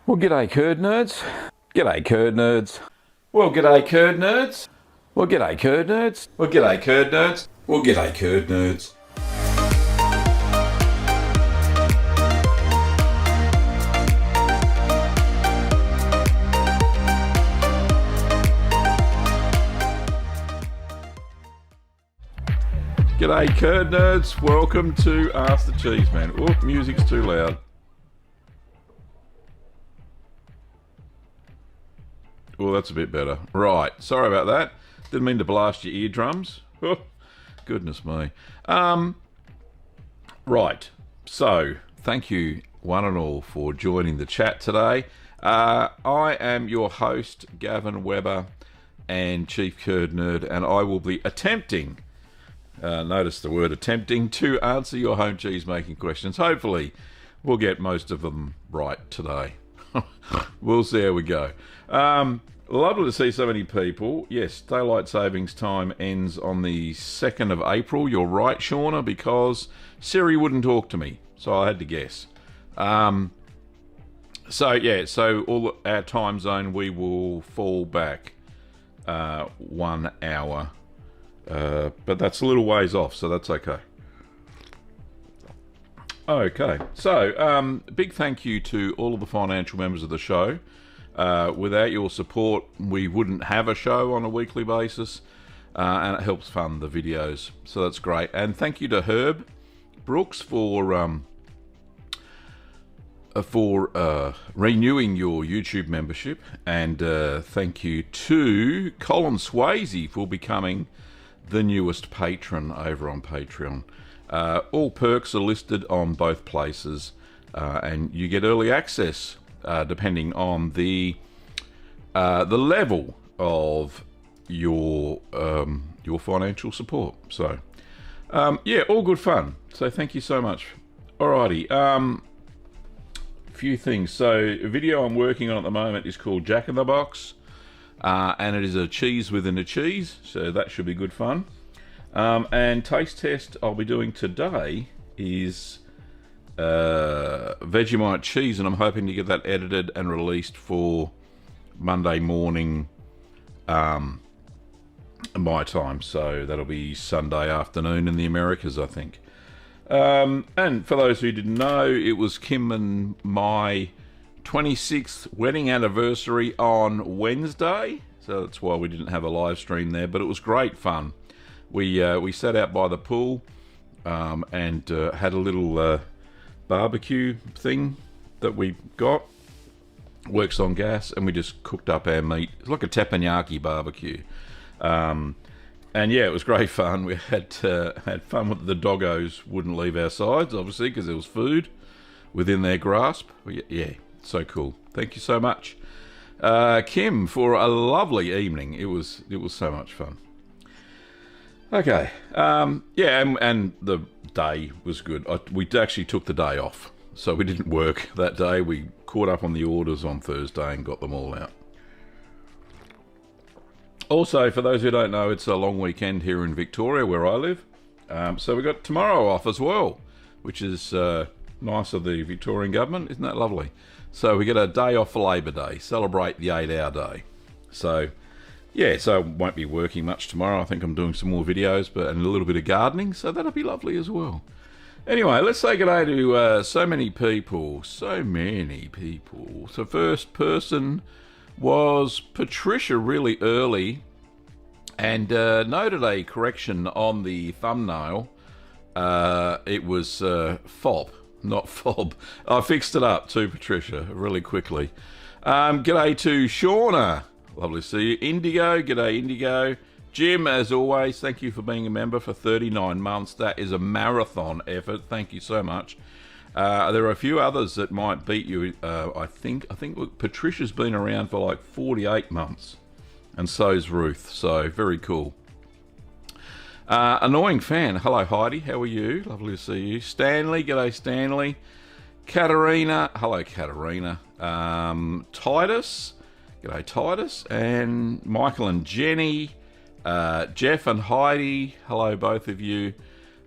Well, g'day curd nerds. G'day curd nerds. Well, g'day curd nerds. Well, g'day curd nerds. Well, g'day curd nerds. Well, g'day curd nerds. G'day curd nerds. Welcome to Ask the Cheeseman. Oh, music's too loud. Oh, that's a bit better. Right, sorry about that. Didn't mean to blast your eardrums. Oh, goodness me. Right, so thank you one and all for joining the chat today. I am your host, Gavin Webber, and Chief Curd Nerd, and I will be attempting, notice the word attempting, to answer your home cheese making questions. Hopefully, we'll get most of them right today. We'll see how we go. Lovely to see so many people. Yes, daylight savings time ends on the 2nd of April. You're right, Shauna, because Siri wouldn't talk to me, so I had to guess. So all our time zone, we will fall back 1 hour, but that's a little ways off, so that's okay. Okay, so big thank you to all of the financial members of the show. Without your support, we wouldn't have a show on a weekly basis, and it helps fund the videos, so that's great. And thank you to Herb Brooks for renewing your YouTube membership, and thank you to Colin Swayze for becoming the newest patron over on Patreon. All perks are listed on both places, and you get early access depending on the level of your financial support. So yeah, all good fun. So thank you so much. Alrighty, few things. So a video I'm working on at the moment is called Jack in the Box, and it is a cheese within a cheese. So that should be good fun. And taste test I'll be doing today is Vegemite cheese, and I'm hoping to get that edited and released for Monday morning my time, so that'll be Sunday afternoon in the Americas, I think. And for those who didn't know, it was Kim and my 26th wedding anniversary on Wednesday, so that's why we didn't have a live stream there, but it was great fun. We sat out by the pool and had a little barbecue thing that we got. Works on gas, and we just cooked up our meat. It's like a teppanyaki barbecue. And yeah, it was great fun. We had fun with the doggos. Wouldn't leave our sides, obviously, because there was food within their grasp. Yeah, so cool. Thank you so much, Kim, for a lovely evening. It was so much fun. Okay, yeah, and the day was good. We actually took the day off, so we didn't work that day. We caught up on the orders on Thursday and got them all out. Also, for those who don't know, it's a long weekend here in Victoria, where I live. So we got tomorrow off as well, which is nice of the Victorian government. Isn't that lovely? So we get a day off for Labor Day, celebrate the 8-hour day. So yeah, so I won't be working much tomorrow. I think I'm doing some more videos, and a little bit of gardening, so that'll be lovely as well. Anyway, let's say good day to so many people. So first person was Patricia, really early, and noted a correction on the thumbnail. It was fob, not fob. I fixed it up to Patricia really quickly. G'day to Shauna. Lovely to see you. Indigo, g'day Indigo. Jim, as always, thank you for being a member for 39 months. That is a marathon effort. Thank you so much. There are a few others that might beat you. I think look, Patricia's been around for like 48 months, and so's Ruth. So very cool. Annoying fan. Hello Heidi, how are you? Lovely to see you. Stanley, g'day Stanley. Katerina, hello Katerina. Titus. G'day Titus, and Michael and Jenny, Jeff and Heidi, hello both of you,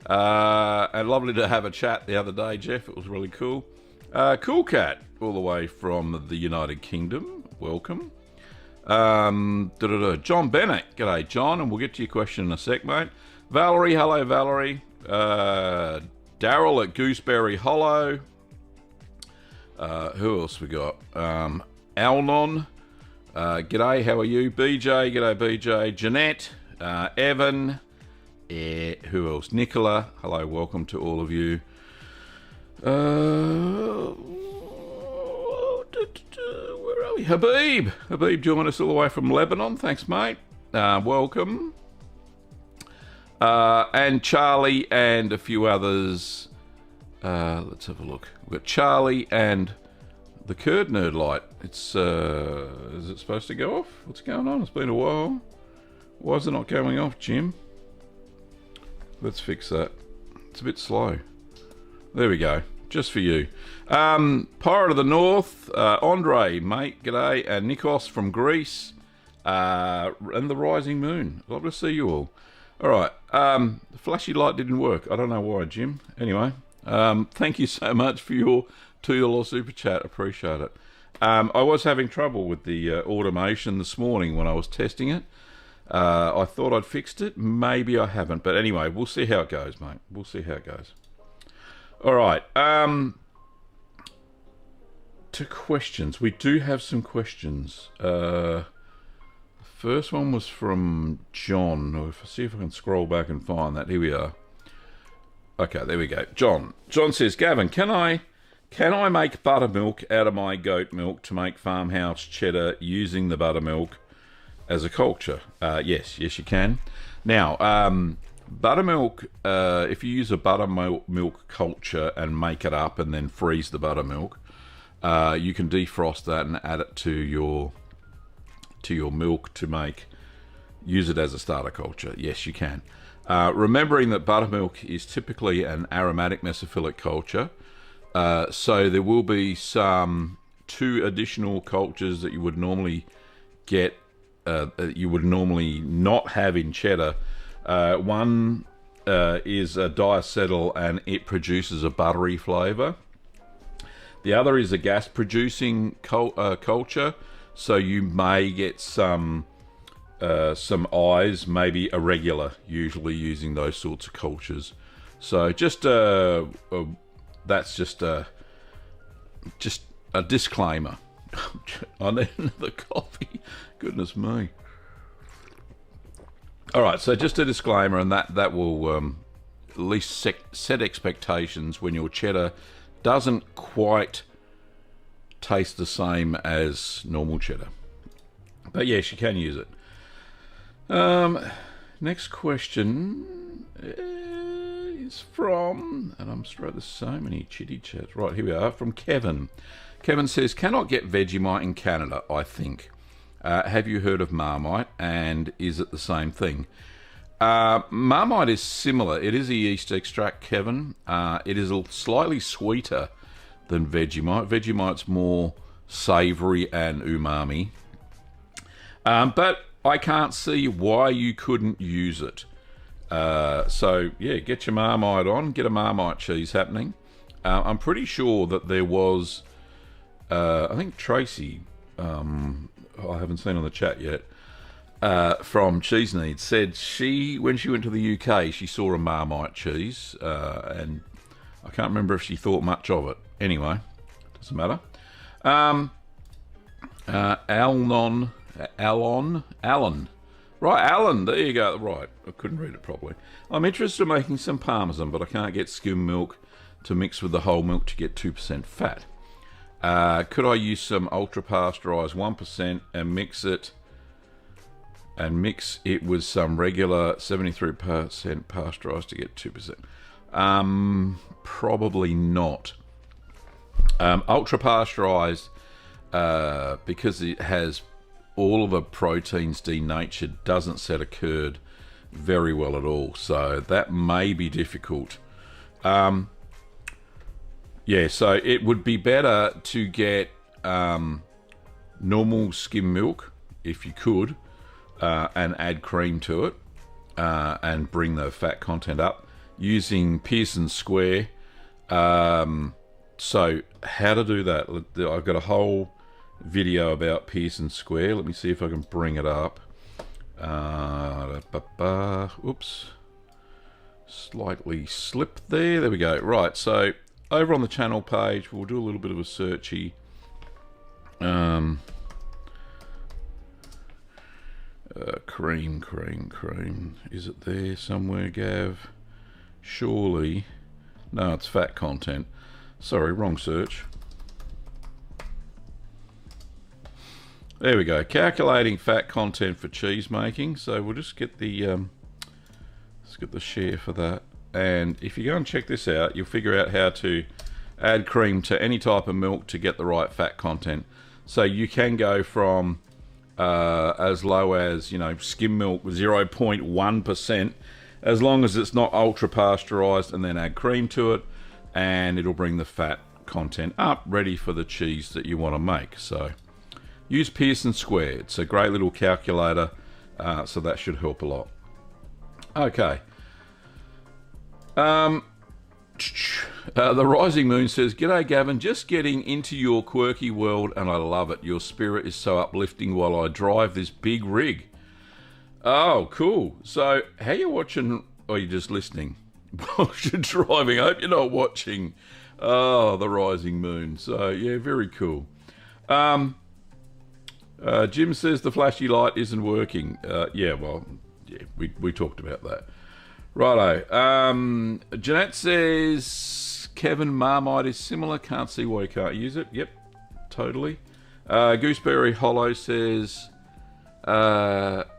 and lovely to have a chat the other day, Jeff, it was really cool. Cool Cat, all the way from the United Kingdom. Welcome. John Bennett. G'day, John, and we'll get to your question in a sec, mate. Valerie. Hello, Valerie. Daryl at Gooseberry Hollow. Who else we got? Alnon. G'day, how are you? BJ. G'day, BJ. Jeanette. Evan. Who else? Nicola. Hello, welcome to all of you. Where are we? Habib joined us all the way from Lebanon. Thanks, mate. Welcome. And Charlie and a few others. Let's have a look. We've got Charlie and the Kurd Nerd Light. It's is it supposed to go off? What's going on? It's been a while. Why is it not going off, Jim? Let's fix that. It's a bit slow. There we go. Just for you. Pirate of the North, Andre, mate, g'day, and Nikos from Greece, and the Rising Moon. Love to see you all. All right. The flashy light didn't work. I don't know why, Jim. Anyway, thank you so much for your $2 super chat. Appreciate it. I was having trouble with the automation this morning when I was testing it. I thought I'd fixed it. Maybe I haven't. But anyway, we'll see how it goes, mate. We'll see how it goes. All right. To questions. We do have some questions. The first one was from John. See if I can scroll back and find that. Here we are. Okay, there we go. John says, Gavin, can I make buttermilk out of my goat milk to make farmhouse cheddar using the buttermilk as a culture? Yes, you can. Now, buttermilk, if you use a buttermilk culture and make it up and then freeze the buttermilk, you can defrost that and add it to your milk to use it as a starter culture. Yes, you can. Remembering that buttermilk is typically an aromatic mesophilic culture, so there will be two additional cultures that you would normally get, you would normally not have in cheddar. One is a diacetyl, and it produces a buttery flavour. The other is a gas-producing culture, so you may get some eyes, maybe irregular, usually using those sorts of cultures. So just that's just a disclaimer. I need another coffee. Goodness me. All right, so just a disclaimer, and that will at least set expectations when your cheddar doesn't quite taste the same as normal cheddar. But yes, you can use it. Next question is from, and I'm sure there's so many chitty chats. Right, here we are, from Kevin. Kevin says, cannot get Vegemite in Canada, I think. Have you heard of Marmite, and is it the same thing? Marmite is similar. It is a yeast extract, Kevin. It is slightly sweeter than Vegemite. Vegemite's more savoury and umami. But I can't see why you couldn't use it. So, yeah, get your Marmite on. Get a Marmite cheese happening. I'm pretty sure that there was... I think Tracy... I haven't seen on the chat yet, from Cheese Needs, said when she went to the UK, she saw a Marmite cheese, and I can't remember if she thought much of it. Anyway, doesn't matter. Alan. Right, Alan, there you go. Right, I couldn't read it properly. I'm interested in making some Parmesan, but I can't get skim milk to mix with the whole milk to get 2% fat. Could I use some ultra pasteurized 1% and mix it with some regular 73% pasteurized to get 2%? Probably not. Ultra pasteurized, because it has all of the proteins denatured, doesn't set a curd very well at all. So that may be difficult. Yeah, so it would be better to get normal skim milk, if you could, and add cream to it, and bring the fat content up, using Pearson's Square So how to do that? I've got a whole video about Pearson Square. Let me see if I can bring it up. Oops. Slightly slipped there. There we go. Right, so over on the channel page, we'll do a little bit of a searchy. Cream. Is it there somewhere, Gav? Surely. No, it's fat content. Sorry, wrong search. There we go. Calculating fat content for cheese making. So we'll just get the let's get the share for that. And if you go and check this out, you'll figure out how to add cream to any type of milk to get the right fat content. So you can go from as low as, you know, skim milk 0.1%, as long as it's not ultra pasteurized, and then add cream to it, and it'll bring the fat content up, ready for the cheese that you want to make. So use Pearson Square. It's a great little calculator, so that should help a lot. Okay. The Rising Moon says, "G'day Gavin, just getting into your quirky world and I love it. Your spirit is so uplifting while I drive this big rig." Oh, cool. So, how you watching, or are you just listening? Whilst you're driving, I hope you're not watching. Oh, the Rising Moon. So, yeah, very cool. Jim says the flashy light isn't working. Yeah, we talked about that. Righto. Jeanette says Kevin, Marmite is similar. Can't see why you can't use it. Yep, totally. Gooseberry Hollow says, Alan,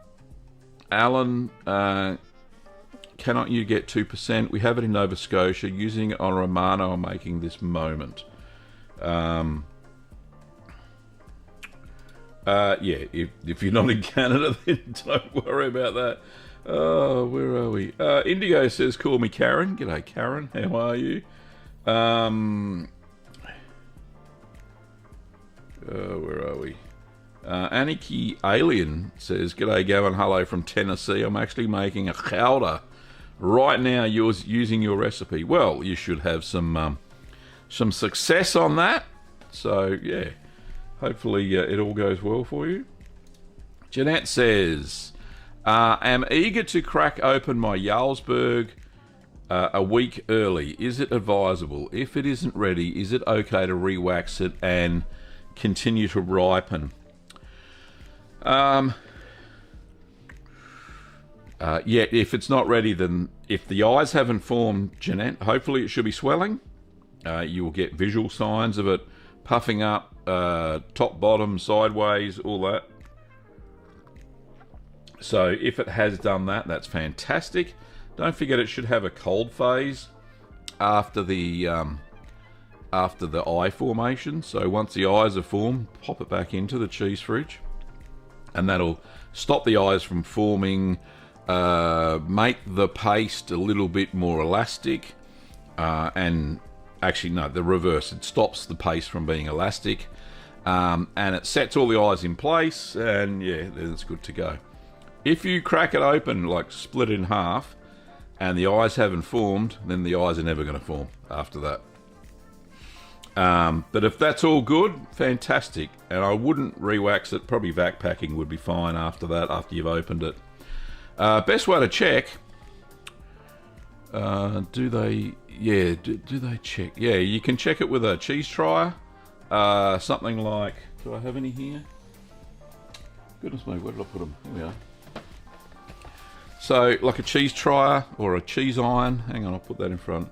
cannot you get 2%? We have it in Nova Scotia. Using it on Romano, I'm making this moment. Yeah, if you're not in Canada, then don't worry about that. Oh, where are we? Indigo says, "Call me Karen." G'day, Karen. How are you? Where are we? Aniki Alien says, "G'day, Gavin. Hello from Tennessee. I'm actually making a chowder right now. You're using your recipe. Well, you should have some success on that. So yeah, hopefully it all goes well for you." Jeanette says, "Am eager to crack open my Jarlsberg a week early. Is it advisable? If it isn't ready, is it okay to re-wax it and continue to ripen?" Yeah, if it's not ready, then if the eyes haven't formed, Jeanette, hopefully it should be swelling. You will get visual signs of it puffing up, top, bottom, sideways, all that. So if it has done that, that's fantastic. Don't forget it should have a cold phase after the eye formation. So once the eyes are formed, pop it back into the cheese fridge, and that'll stop the eyes from forming, make the paste a little bit more elastic, and actually no, the reverse. It stops the paste from being elastic, and it sets all the eyes in place, and yeah, then it's good to go. If you crack it open, like split it in half, and the eyes haven't formed, then the eyes are never going to form after that. But if that's all good, fantastic. And I wouldn't re-wax it. Probably vac packing would be fine after that, after you've opened it. Best way to check. Do they check? Yeah, you can check it with a cheese trier. Something like, do I have any here? Goodness me, where did I put them? Here we are. So, like a cheese trier or a cheese iron. Hang on, I'll put that in front.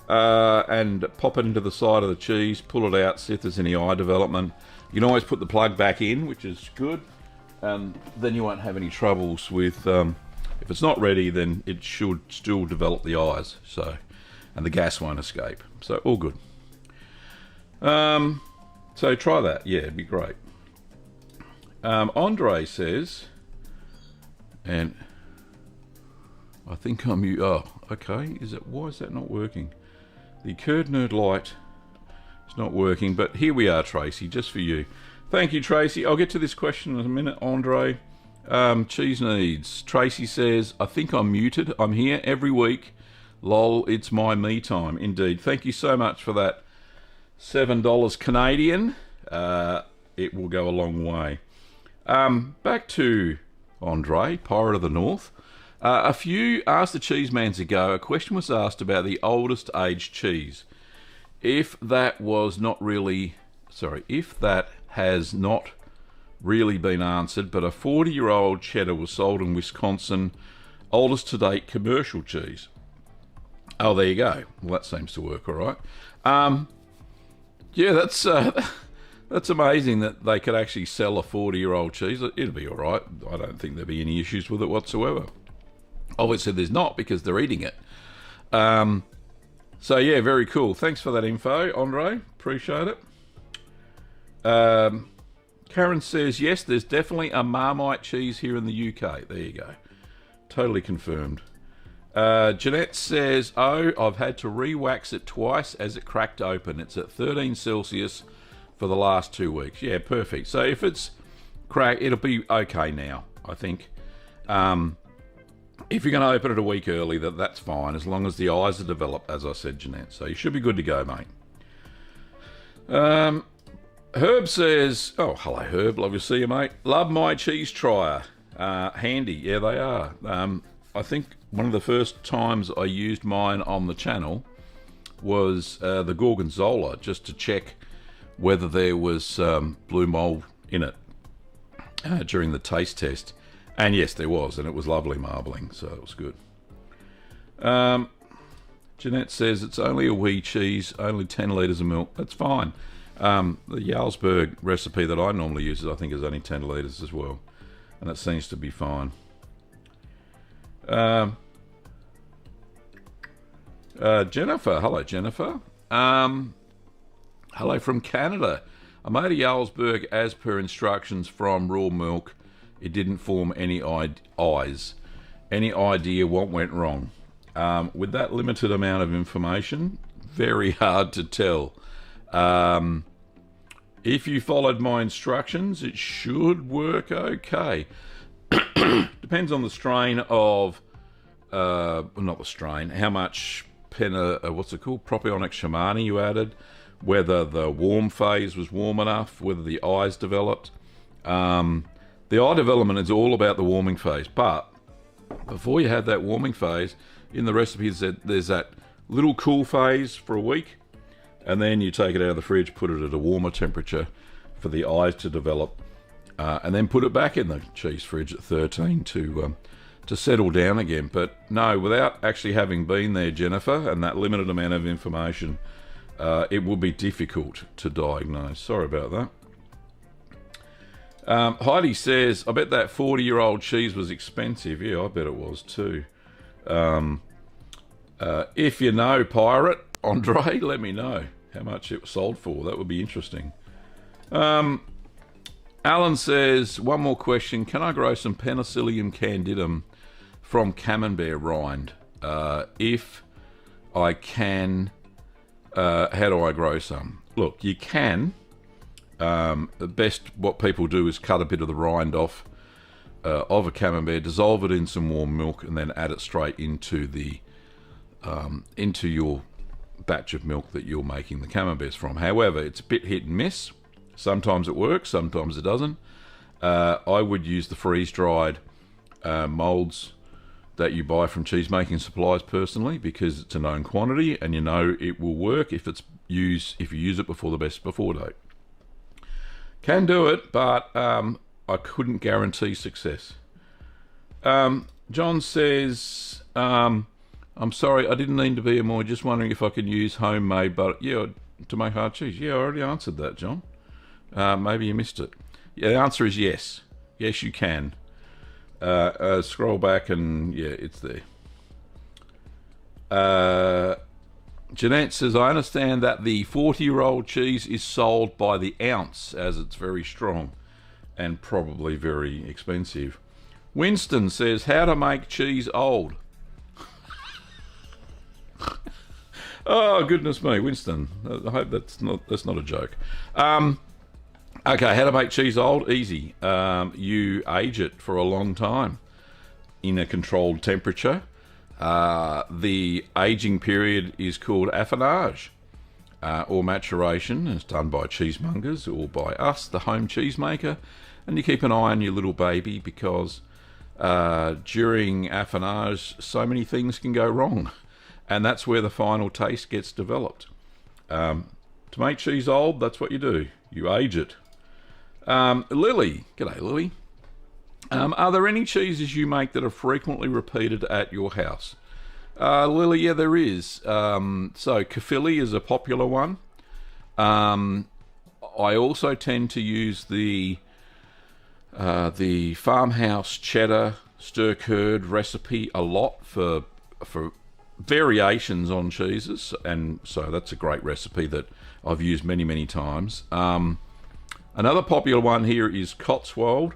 And pop it into the side of the cheese, pull it out, see if there's any eye development. You can always put the plug back in, which is good. And then you won't have any troubles with, if it's not ready, then it should still develop the eyes. So, and the gas won't escape. So, all good. So try that. Yeah, it'd be great. Andre says, and I think I'm you. Oh, okay. Why is that not working? The curd nerd light is not working, but here we are, Tracy, just for you. Thank you, Tracy. I'll get to this question in a minute, Andre. Cheese needs. Tracy says, "I think I'm muted. I'm here every week. Lol, it's my me time." Indeed. Thank you so much for that $7 Canadian. It will go a long way. Back to Andre, Pirate of the North. A few Ask the Cheesemans ago, a question was asked about the oldest aged cheese. If that has not really been answered, but a 40-year-old cheddar was sold in Wisconsin, oldest to date commercial cheese. Oh, there you go. Well, that seems to work all right. Yeah, that's amazing that they could actually sell a 40-year-old cheese. It'll be all right. I don't think there'll be any issues with it whatsoever. Obviously, there's not because they're eating it. So, yeah, very cool. Thanks for that info, Andre. Appreciate it. Karen says, yes, there's definitely a Marmite cheese here in the UK. There you go. Totally confirmed. Jeanette says, oh, I've had to re-wax it twice as it cracked open. It's at 13 Celsius for the last 2 weeks. Yeah, perfect. So if it's cracked, it'll be okay now, I think. If you're going to open it a week early, that's fine, as long as the eyes are developed, as I said, Jeanette. So you should be good to go, mate. Herb says, oh, hello, Herb. Love to see you, mate. Love my cheese trier. Handy. Yeah, they are. I think one of the first times I used mine on the channel was the Gorgonzola, just to check whether there was blue mold in it during the taste test. And yes, there was, and it was lovely marbling, so it was good. Jeanette says it's only a wee cheese, only 10 litres of milk. That's fine. The Jarlsberg recipe that I normally use, I think, is only 10 litres as well, and it seems to be fine. Jennifer, hello, Jennifer. Hello from Canada. I made a Jarlsberg as per instructions from raw milk. It didn't form any eyes. Any idea what went wrong? With that limited amount of information, very hard to tell. If you followed my instructions, it should work okay. Depends on the strain of, not the strain, how much propionic shamani you added, whether the warm phase was warm enough, whether the eyes developed. The eye development is all about the warming phase, but before you have that warming phase, in the recipe there's that little cool phase for a week, and then you take it out of the fridge, put it at a warmer temperature for the eyes to develop, and then put it back in the cheese fridge at 13 to settle down again. But no, without actually having been there, Jennifer, and that limited amount of information, it would be difficult to diagnose. Sorry about that. Heidi says, I bet that 40-year-old cheese was expensive. Yeah, I bet it was too. If you know, Pirate, Andre, let me know how much it was sold for. That would be interesting. Alan says, one more question. Can I grow some Penicillium candidum from camembert rind? If I can, how do I grow some? Look, you can. The best what people do is cut a bit of the rind off of a camembert, dissolve it in some warm milk, and then add it straight into the into your batch of milk that you're making the camemberts from. However, it's a bit hit and miss. Sometimes it works, sometimes it doesn't. I would use the freeze-dried molds that you buy from cheese making supplies personally, because it's a known quantity and you know it will work if you use it before the best before date. Can do it, but I couldn't guarantee success. John says, I'm sorry, I didn't mean to be annoyed, just wondering if I can use homemade butter to make hard cheese. Yeah, I already answered that, John. Maybe you missed it. Yeah, the answer is yes. Yes, you can. Scroll back and yeah, it's there. Jeanette says, I understand that the 40-year-old cheese is sold by the ounce as it's very strong and probably very expensive. Winston says, how to make cheese old. Oh, goodness me, Winston. I hope that's not a joke. Okay, how to make cheese old? Easy. You age it for a long time in a controlled temperature. The aging period is called affinage. or maturation is done by cheesemongers or by us, the home cheesemaker, and you keep an eye on your little baby because during affinage so many things can go wrong, and that's where the final taste gets developed. To make cheese old, that's what you do. You age it. Lily, g'day Lily. Are there any cheeses you make that are frequently repeated at your house? Lily, yeah, there is. So Caerphilly is a popular one. I also tend to use the farmhouse cheddar stir curd recipe a lot for variations on cheeses, and so that's a great recipe that I've used many times. Another popular one here is Cotswold,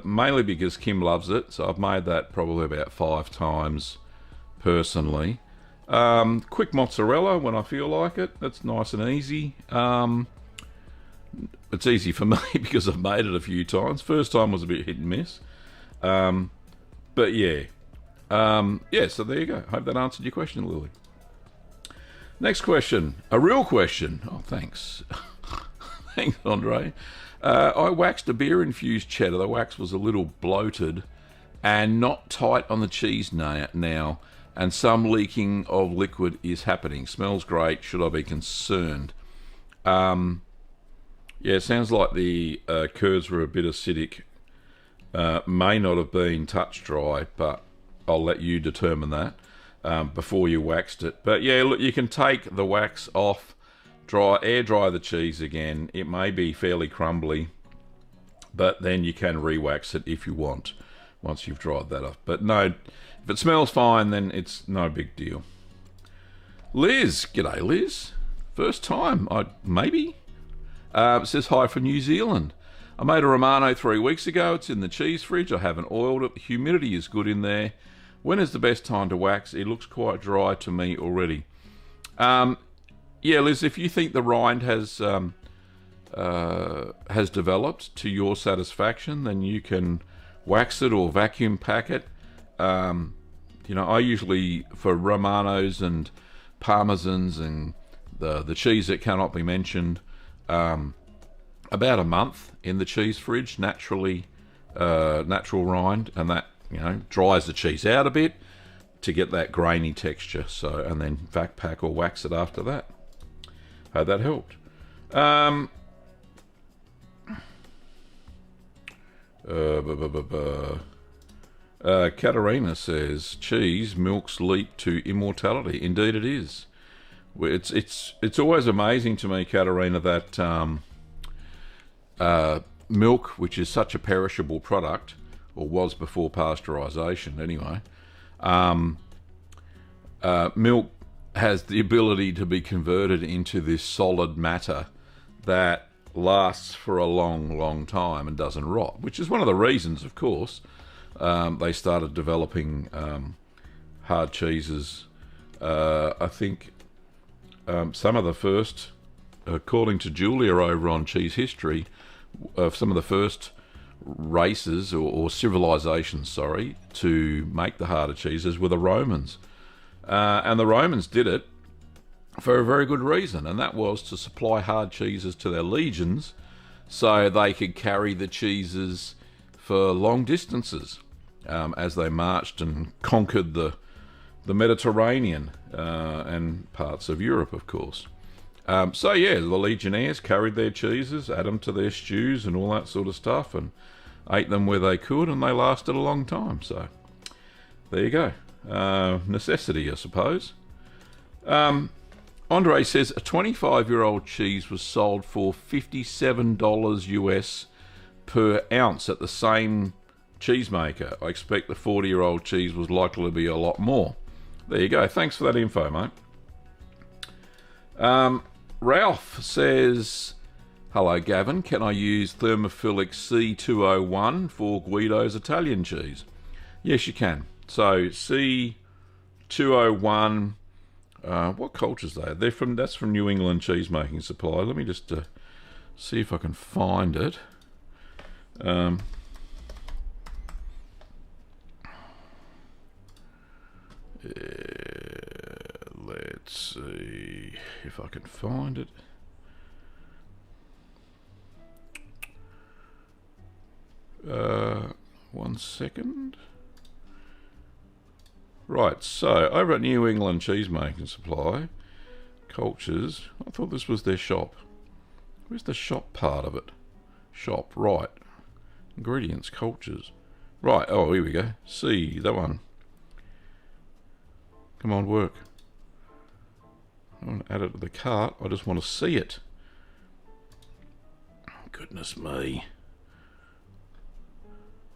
mainly because Kim loves it, so I've made that probably about 5 times personally. Quick mozzarella when I feel like it. That's nice and easy. It's easy for me because I've made it a few times. First time was a bit hit and miss. But yeah. Yeah, so there you go. Hope that answered your question, Lily. Next question. A real question. Oh, thanks. Thanks, Andre. I waxed a beer-infused cheddar. The wax was a little bloated and not tight on the cheese now, and some leaking of liquid is happening. Smells great. Should I be concerned? Yeah, it sounds like the curds were a bit acidic. May not have been touch dry, but I'll let you determine that before you waxed it. But yeah, look, you can take the wax off, air dry the cheese again. It may be fairly crumbly, but then you can re-wax it if you want once you've dried that off. But no, if it smells fine, then it's no big deal. Liz, g'day Liz. First time, maybe. Says hi from New Zealand. I made a Romano 3 weeks ago. It's in the cheese fridge. I haven't oiled it. The humidity is good in there. When is the best time to wax? It looks quite dry to me already. Yeah, Liz, if you think the rind has developed to your satisfaction, then you can wax it or vacuum pack it. You know, I usually, for Romanos and Parmesans and the cheese that cannot be mentioned, about a month in the cheese fridge, natural rind, and that, you know, dries the cheese out a bit to get that grainy texture. So, and then vac pack or wax it after that. Hope that helped. Katarina says cheese milks leap to immortality. Indeed, it is. It's always amazing to me, Katarina, that milk, which is such a perishable product, or was before pasteurisation anyway, milk has the ability to be converted into this solid matter that lasts for a long time and doesn't rot, which is one of the reasons, of course, they started developing hard cheeses. I think some of the first, according to Julia over on Cheese History, some of the first races or civilizations, to make the harder cheeses were the Romans. And the Romans did it for a very good reason, and that was to supply hard cheeses to their legions so they could carry the cheeses for long distances as they marched and conquered the Mediterranean and parts of Europe, of course. So yeah, the legionnaires carried their cheeses, added them to their stews and all that sort of stuff, and ate them where they could, and they lasted a long time. So there you go. Necessity, I suppose. Andre says a 25-year-old cheese was sold for $57 US per ounce at the same cheesemaker. I expect the 40-year-old cheese was likely to be a lot more. There you go. Thanks for that info, mate. Ralph says, hello Gavin, can I use Thermophilic C201 for Guido's Italian cheese? Yes, you can. So C201, what cultures are they? That's from New England Cheesemaking Supply. Let me just see if I can find it. Let's see if I can find it. One second. Right, so over at New England Cheesemaking Supply, Cultures, I thought this was their shop. Where's the shop part of it? Shop, right. Ingredients, Cultures. Right, oh, here we go. See, that one. Come on, work. I want to add it to the cart. I just want to see it. Goodness me.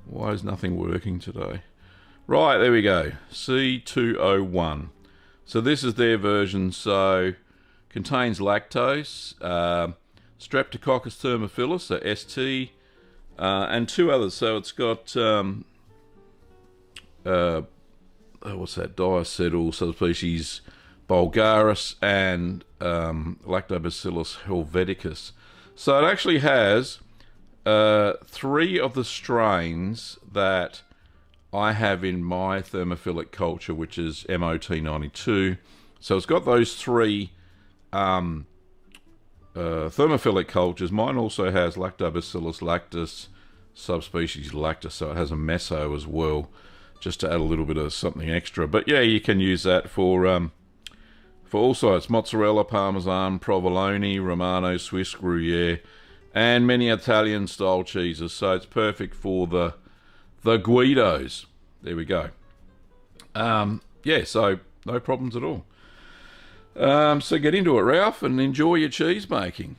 Why is nothing working today? Right, there we go. C201. So this is their version. So contains lactose, Streptococcus thermophilus, so ST, and two others. So it's got what's that? Diacetyl subspecies Bulgaris and Lactobacillus helveticus. So it actually has 3 of the strains that I have in my thermophilic culture, which is MOT92. So it's got those 3 thermophilic cultures. Mine also has Lactobacillus lactis, subspecies lactis, so it has a meso as well, just to add a little bit of something extra. But yeah, you can use that for all sorts: mozzarella, parmesan, provolone, romano, Swiss Gruyere, and many Italian-style cheeses. So it's perfect for the Guidos. There we go. Yeah, so no problems at all. So get into it, Ralph, and enjoy your cheese making.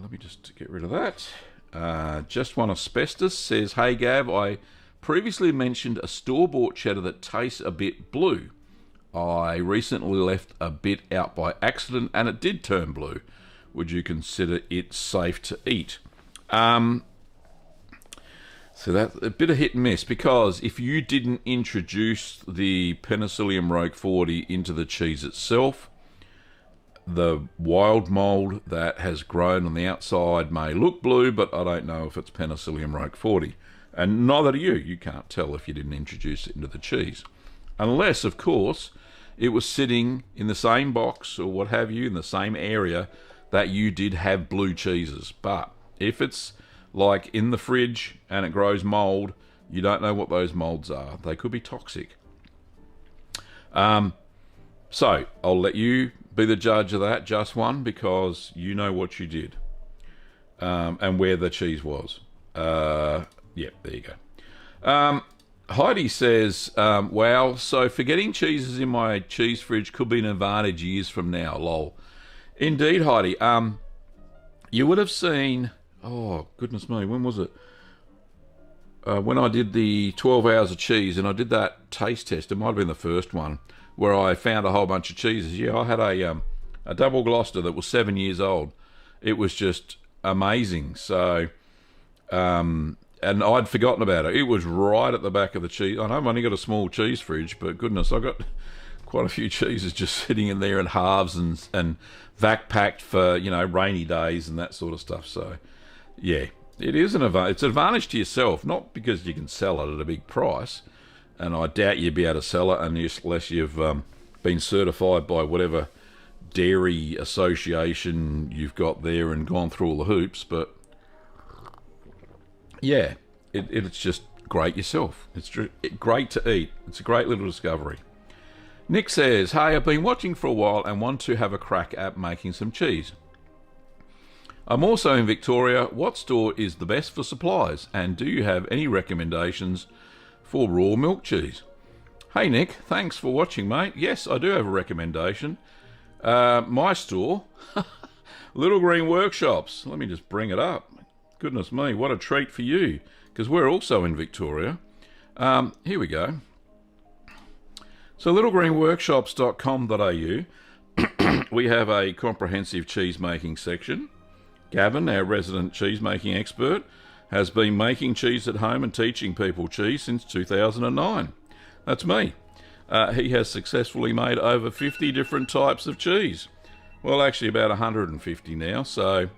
Let me just get rid of that. Just One Asbestos says, "Hey Gav, I previously mentioned a store-bought cheddar that tastes a bit blue. I recently left a bit out by accident and it did turn blue. Would you consider it safe to eat?" So that's a bit of hit and miss, because if you didn't introduce the Penicillium roqueforti into the cheese itself, the wild mold that has grown on the outside may look blue, but I don't know if it's Penicillium roqueforti. And neither do you. You can't tell if you didn't introduce it into the cheese. Unless, of course, it was sitting in the same box or what have you, in the same area that you did have blue cheeses. But if it's like in the fridge and it grows mold, you don't know what those molds are. They could be toxic. So I'll let you be the judge of that, Just One, because you know what you did and where the cheese was. Yeah, there you go. Heidi says, wow, so forgetting cheeses in my cheese fridge could be an advantage years from now, lol. Indeed, Heidi. You would have seen, oh, goodness me, when was it? When I did the 12 hours of cheese, and I did that taste test, it might have been the first one, where I found a whole bunch of cheeses. Yeah, I had a double Gloucester that was 7 years old. It was just amazing. So, and I'd forgotten about it. It was right at the back of the cheese. I know I've only got a small cheese fridge, but goodness, I got quite a few cheeses just sitting in there in halves and vac packed for, you know, rainy days and that sort of stuff. So, yeah, it is it's an advantage to yourself, not because you can sell it at a big price, and I doubt you'd be able to sell it unless you've been certified by whatever dairy association you've got there and gone through all the hoops. But yeah, it's just great yourself. It's great to eat. It's a great little discovery. Nick says, hey, I've been watching for a while and want to have a crack at making some cheese. I'm also in Victoria. What store is the best for supplies? And do you have any recommendations for raw milk cheese? Hey Nick, thanks for watching, mate. Yes, I do have a recommendation. My store, Little Green Workshops. Let me just bring it up. Goodness me, what a treat for you, because we're also in Victoria. Here we go. So littlegreenworkshops.com.au, we have a comprehensive cheese making section. Gavin, our resident cheese making expert, has been making cheese at home and teaching people cheese since 2009. That's me. He has successfully made over 50 different types of cheese. Well, actually about 150 now, so...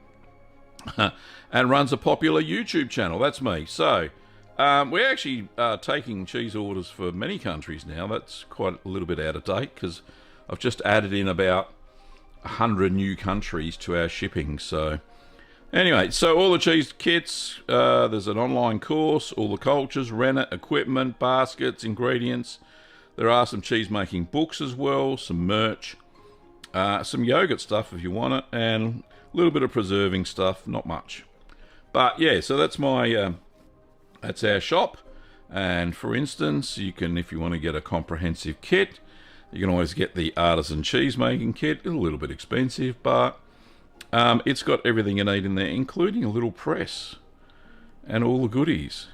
and runs a popular YouTube channel. That's me. So, we're actually taking cheese orders for many countries now. That's quite a little bit out of date, because I've just added in about 100 new countries to our shipping. So anyway, so all the cheese kits, there's an online course, all the cultures, rennet, equipment, baskets, ingredients. There are some cheese making books as well, some merch, some yogurt stuff if you want it, and a little bit of preserving stuff, not much. But yeah, so that's my that's our shop. And for instance, you can, if you want to get a comprehensive kit, you can always get the artisan cheese making kit. It's a little bit expensive, but it's got everything you need in there, including a little press and all the goodies.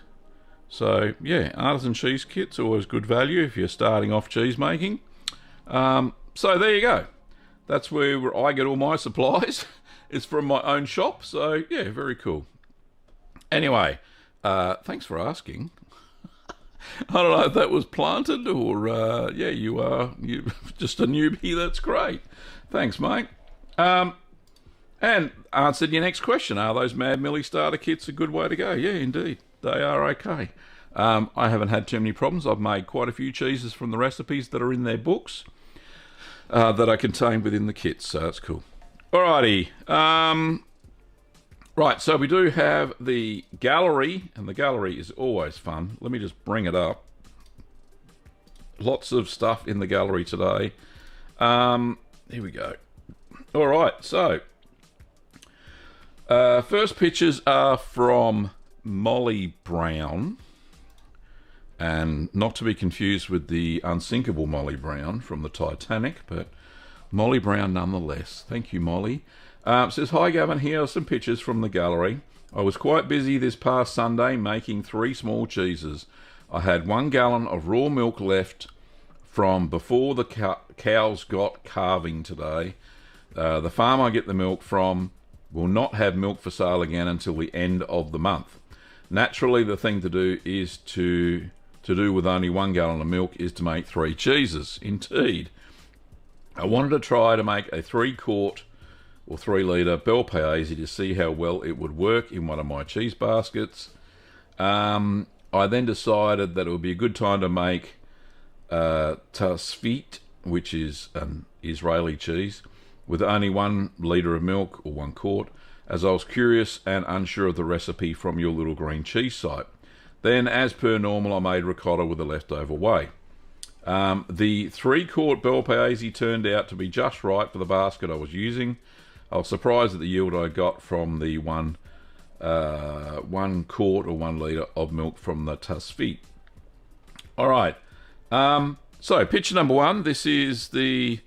So yeah, artisan cheese kit's always good value if you're starting off cheese making. So there you go. That's where I get all my supplies. It's from my own shop. So yeah, very cool. Anyway, thanks for asking. I don't know if that was planted or, yeah, you just a newbie. That's great. Thanks, mate. And answered your next question. Are those Mad Millie starter kits a good way to go? Yeah, indeed. They are okay. I haven't had too many problems. I've made quite a few cheeses from the recipes that are in their books that are contained within the kits, so that's cool. Alrighty. Right, so we do have the gallery, and the gallery is always fun. Let me just bring it up. Lots of stuff in the gallery today. Here we go. Alright, so first pictures are from Molly Brown, and not to be confused with the unsinkable Molly Brown from the Titanic, but Molly Brown nonetheless. Thank you, Molly. Says, hi Gavin, here are some pictures from the gallery. I was quite busy this past Sunday making 3 small cheeses. I had 1 gallon of raw milk left from before the cows got calving today. The farm I get the milk from will not have milk for sale again until the end of the month. Naturally, the thing to do is to do with only 1 gallon of milk is to make 3 cheeses. Indeed. I wanted to try to make a 3-quart or 3-litre Bel Paese to see how well it would work in one of my cheese baskets. I then decided that it would be a good time to make tasfit, which is an Israeli cheese, with only 1 litre of milk, or 1 quart, as I was curious and unsure of the recipe from your little green cheese site. Then, as per normal, I made ricotta with the leftover whey. The 3-quart Bel Paese turned out to be just right for the basket I was using. I was surprised at the yield I got from the 1 quart or 1 litre of milk from the tasfit. Alright, so picture number 1, this is the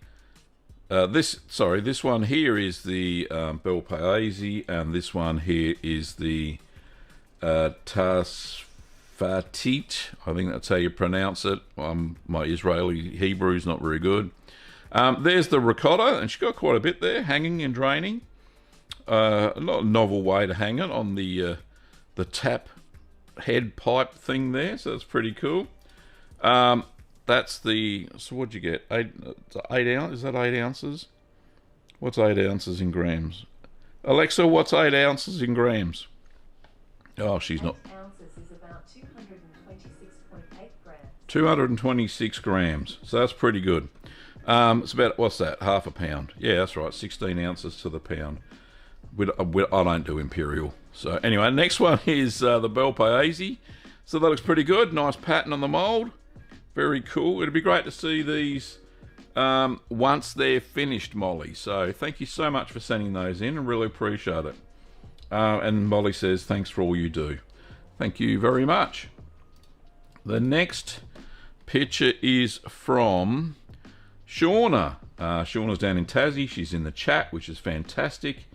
this one here is the Bel Paese, and this one here is the tasfatit. I think that's how you pronounce it. My Israeli Hebrew is not very good. There's the ricotta, and she's got quite a bit there, hanging and draining. Not a novel way to hang it on the tap head pipe thing there, so that's pretty cool. That's the, so what'd you get? 8 ounces? Is that 8 ounces? What's 8 ounces in grams? Alexa, what's 8 ounces in grams? Oh, she's not. 8 ounces is about 226.8 grams. 226 grams, so that's pretty good. It's about, what's that, half a pound? Yeah, that's right, 16 ounces to the pound. I don't do imperial. So anyway, next one is the Bel Paese. So that looks pretty good. Nice pattern on the mould. Very cool. It'd be great to see these once they're finished, Molly. So thank you so much for sending those in. I really appreciate it. And Molly says, thanks for all you do. Thank you very much. The next picture is from Shauna. Shauna's down in Tassie. She's in the chat, which is fantastic.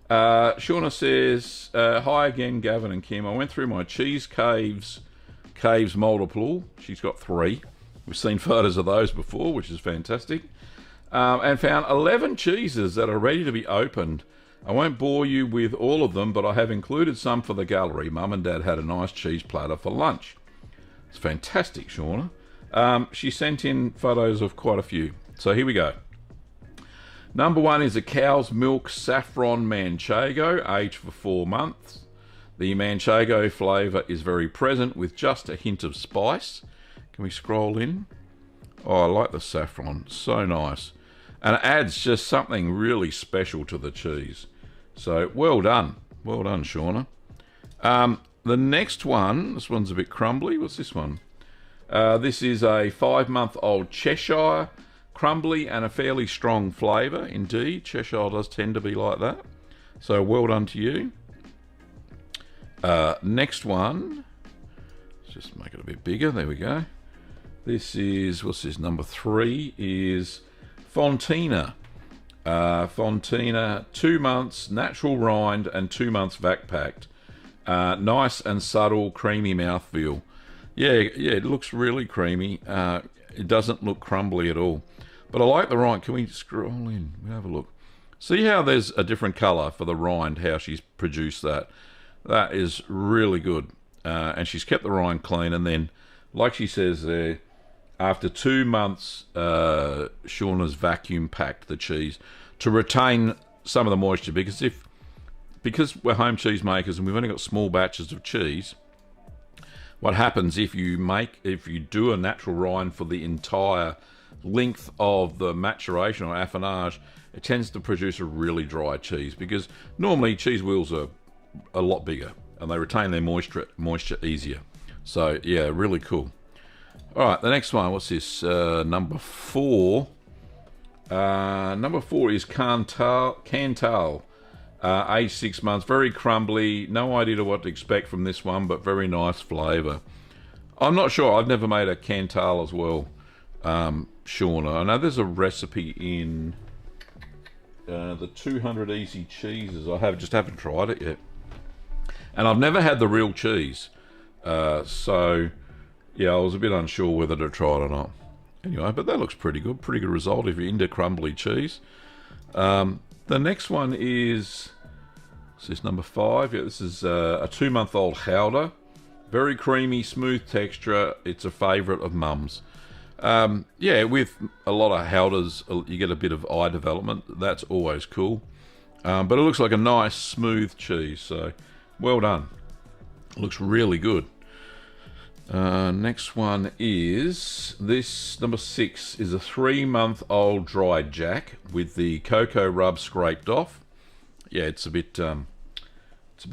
Shauna says, hi again, Gavin and Kim. I went through my cheese caves multiple. She's got 3. We've seen photos of those before, which is fantastic. And found 11 cheeses that are ready to be opened. I won't bore you with all of them, but I have included some for the gallery. Mum and Dad had a nice cheese platter for lunch. It's fantastic, Shauna. She sent in photos of quite a few. So here we go. Number 1 is a cow's milk saffron manchego, aged for 4 months. The manchego flavour is very present with just a hint of spice. Can we scroll in? Oh, I like the saffron. So nice. And it adds just something really special to the cheese. So, well done. Well done, Shauna. The next one, this one's a bit crumbly. What's this one? This is a 5-month-old Cheshire, crumbly and a fairly strong flavour. Indeed, Cheshire does tend to be like that. So well done to you. Next one, let's just make it a bit bigger. There we go. This is, what's this, number 3 is Fontina. Fontina, 2 months, natural rind and 2 months vac packed. Nice and subtle, creamy mouthfeel. Yeah, it looks really creamy. It doesn't look crumbly at all. But I like the rind. Can we scroll in? We'll have a look. See how there's a different colour for the rind, how she's produced that. That is really good. And she's kept the rind clean. And then, like she says there, after 2 months, Shauna's vacuum packed the cheese to retain some of the moisture. Because we're home cheese makers and we've only got small batches of cheese, what happens if you do a natural rind for the entire length of the maturation or affinage, it tends to produce a really dry cheese, because normally cheese wheels are a lot bigger and they retain their moisture easier. So yeah, really cool. All right, the next one, what's this? Number 4. Number 4 is Cantal. Aged 6 months, very crumbly. No idea what to expect from this one, but very nice flavour. I'm not sure. I've never made a Cantal as well, Shauna. I know there's a recipe in the 200 Easy Cheeses. I just haven't tried it yet, and I've never had the real cheese. So yeah, I was a bit unsure whether to try it or not. Anyway, but that looks pretty good. Pretty good result if you're into crumbly cheese. The next one is number 5. Yeah, this is a 2-month-old Howder. Very creamy, smooth texture. It's a favourite of Mum's. Yeah, with a lot of Howders, you get a bit of eye development. That's always cool. But it looks like a nice, smooth cheese. So, well done. It looks really good. Next one is this, number 6, is a 3-month-old dried Jack with the cocoa rub scraped off. Yeah, it's a bit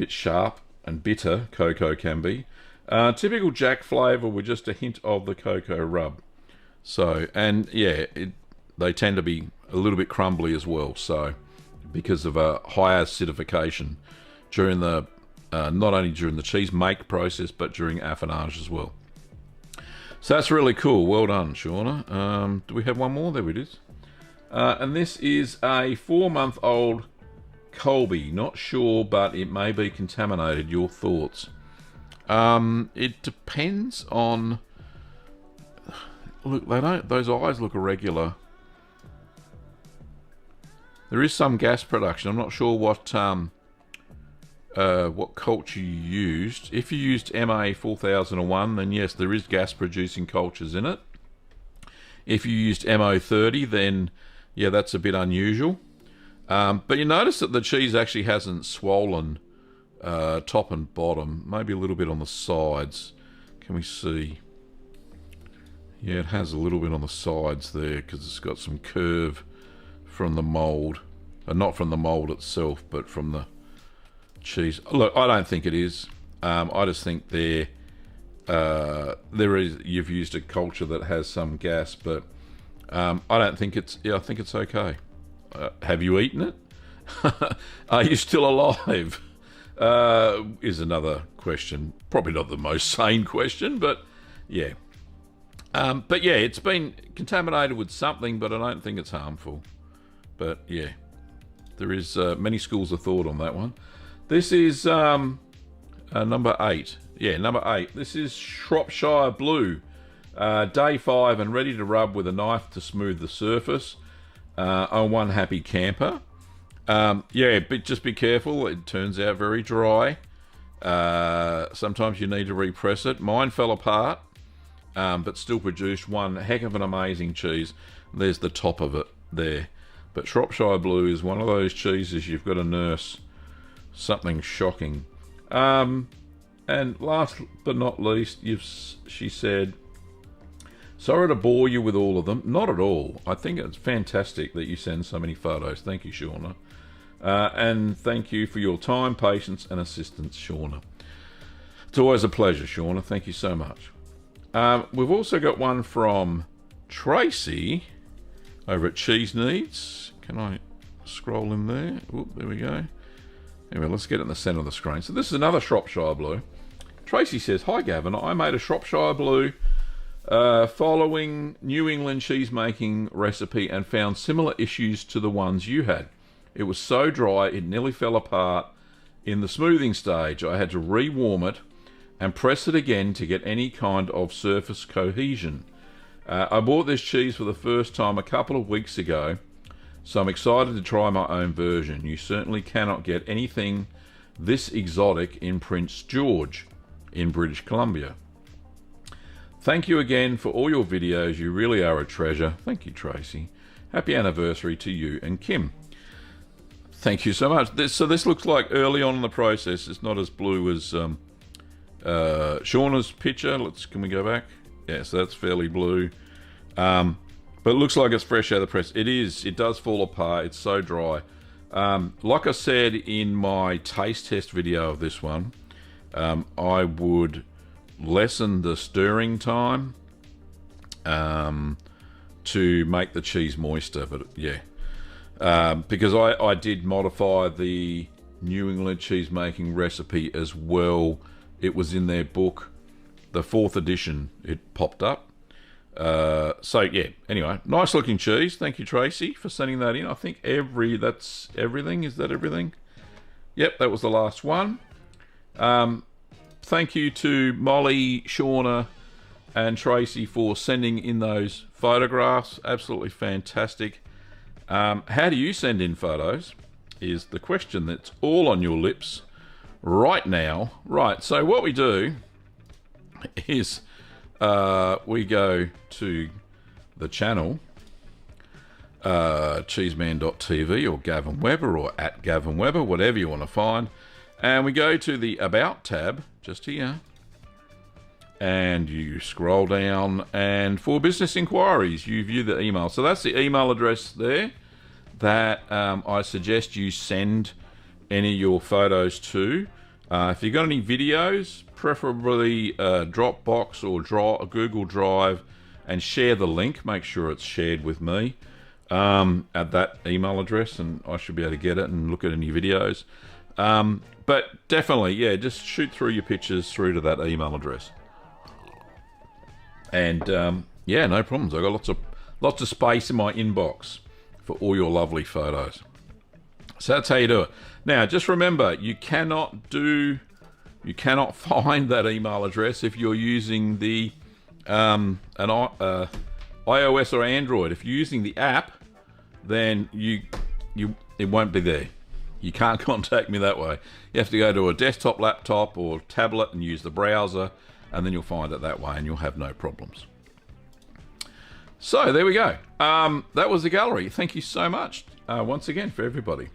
sharp and bitter. Cocoa can be. Typical Jack flavour with just a hint of the cocoa rub. So, and yeah, they tend to be a little bit crumbly as well. So, because of a high acidification during the not only during the cheese make process, but during affinage as well. So that's really cool. Well done, Shauna. Do we have one more? There it is. And this is a 4-month-old Colby. Not sure, but it may be contaminated. Your thoughts? It depends on... Look, those eyes look irregular. There is some gas production. I'm not sure what culture you used. If you used MA 4001, then yes, there is gas producing cultures in it. If you used MO30, then yeah, that's a bit unusual. But you notice that the cheese actually hasn't swollen top and bottom, maybe a little bit on the sides. Can we see? Yeah, it has a little bit on the sides there because it's got some curve from the mould. Not from the mould itself, but from the cheese. Look, I don't think it is. I just think you've used a culture that has some gas, but I don't think it's. Yeah, I think it's okay. Have you eaten it? Are you still alive? Is another question. Probably not the most sane question, but yeah. But yeah, it's been contaminated with something, but I don't think it's harmful. But yeah, there is many schools of thought on that one. This is number 8. Yeah, number 8. This is Shropshire Blue. Day 5 and ready to rub with a knife to smooth the surface. On one happy camper. Yeah, but just be careful. It turns out very dry. Sometimes you need to repress it. Mine fell apart, but still produced one heck of an amazing cheese. There's the top of it there. But Shropshire Blue is one of those cheeses you've got to nurse. Something shocking. And last but not least, she said, Sorry to bore you with all of them. Not at all. I think it's fantastic that you send so many photos. Thank you, Shauna. And thank you for your time, patience, and assistance, Shauna. It's always a pleasure, Shauna. Thank you so much. We've also got one from Tracy over at Cheese Needs. Can I scroll in there? Oop, there we go. Anyway, let's get it in the centre of the screen. So this is another Shropshire Blue. Tracy says, "Hi Gavin, I made a Shropshire Blue following New England cheese making recipe and found similar issues to the ones you had. It was so dry it nearly fell apart in the smoothing stage. I had to re-warm it and press it again to get any kind of surface cohesion. I bought this cheese for the first time a couple of weeks ago, so I'm excited to try my own version. You certainly cannot get anything this exotic in Prince George in British Columbia. Thank you again for all your videos. You really are a treasure." Thank you, Tracy. Happy anniversary to you and Kim. Thank you so much. So this looks like early on in the process. It's not as blue as Shauna's picture. Can we go back? Yes, that's fairly blue. But it looks like it's fresh out of the press. It is. It does fall apart. It's so dry. Like I said in my taste test video of this one, I would lessen the stirring time to make the cheese moister. But yeah, because I did modify the New England cheese making recipe as well. It was in their book, the 4th edition. It popped up. So yeah, anyway, nice looking cheese. Thank you, Tracy, for sending that in. I think that's everything. Is that everything? Yep, that was the last one. Thank you to Molly, Shauna, and Tracy for sending in those photographs. Absolutely fantastic. How do you send in photos is the question that's all on your lips right now. Right, so what we do is we go to the channel, cheeseman.tv or Gavin Weber or at Gavin Weber, whatever you want to find. And we go to the About tab, just here. And you scroll down, and for business inquiries, you view the email. So that's the email address there that I suggest you send any of your photos to. If you've got any videos, preferably Dropbox or Google Drive, and share the link. Make sure it's shared with me at that email address, and I should be able to get it and look at any videos. But definitely, yeah, just shoot through your pictures through to that email address. And yeah, no problems. I've got lots of space in my inbox for all your lovely photos. So that's how you do it. Now, just remember, you cannot find that email address if you're using the an iOS or Android. If you're using the app, then it won't be there. You can't contact me that way. You have to go to a desktop, laptop, or tablet and use the browser, and then you'll find it that way, and you'll have no problems. So there we go. That was the gallery. Thank you so much once again for everybody.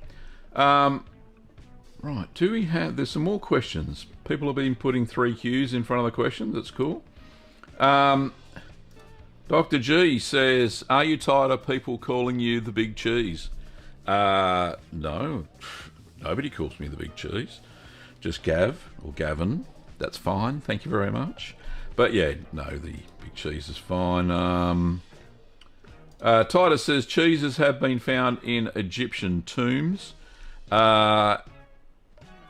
Right, there's some more questions. People have been putting 3 Qs in front of the questions. That's cool. Dr. G says, "Are you tired of people calling you the big cheese?" No, nobody calls me the big cheese. Just Gav or Gavin. That's fine. Thank you very much. But yeah, no, the big cheese is fine. Titus says cheeses have been found in Egyptian tombs.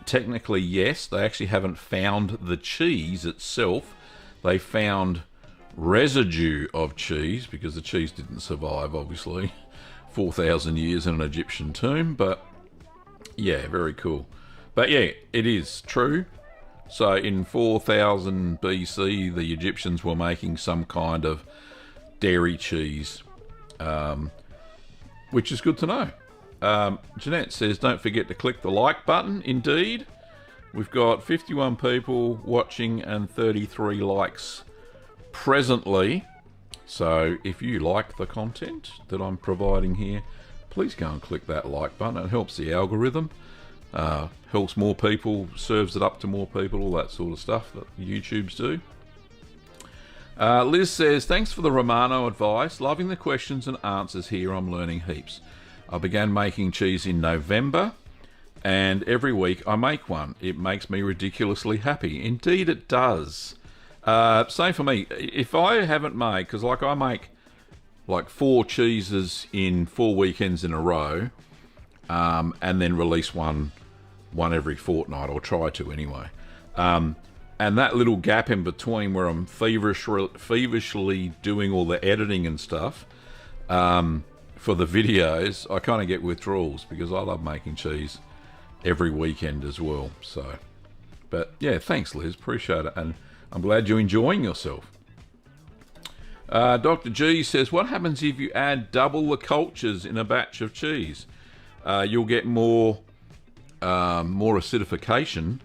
Technically, yes. They actually haven't found the cheese itself. They found residue of cheese because the cheese didn't survive, obviously. 4,000 years in an Egyptian tomb, but yeah, very cool. But yeah, it is true. So in 4000 BC, the Egyptians were making some kind of dairy cheese, which is good to know. Jeanette says, "Don't forget to click the like button." Indeed, we've got 51 people watching and 33 likes presently. So if you like the content that I'm providing here, please go and click that like button. It helps the algorithm, helps more people, serves it up to more people, all that sort of stuff that YouTubes do. Liz says, thanks for the Romano advice. Loving the questions and answers here. I'm learning heaps. I began making cheese in November, and every week I make one. It makes me ridiculously happy. Indeed it does. Same for me. If I haven't made, because like I make like 4 cheeses in 4 weekends in a row, and then release one every fortnight, or try to anyway. And that little gap in between where I'm feverishly doing all the editing and stuff for the videos, I kind of get withdrawals because I love making cheese every weekend as well. So, but yeah, thanks Liz, appreciate it, and I'm glad you're enjoying yourself. Dr. G says, what happens if you add double the cultures in a batch of cheese? You'll get more acidification,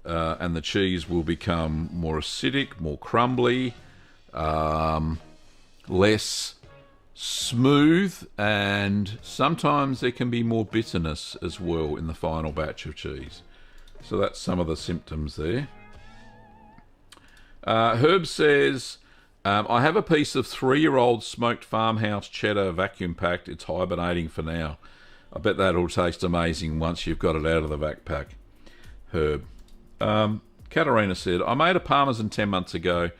and the cheese will become more acidic, more crumbly, less smooth, and sometimes there can be more bitterness as well in the final batch of cheese. So that's some of the symptoms there. Herb says, I have a piece of 3-year-old smoked farmhouse cheddar vacuum packed. It's hibernating for now. I bet that'll taste amazing once you've got it out of the vac pack. Herb. Katarina said, I made a Parmesan 10 months ago.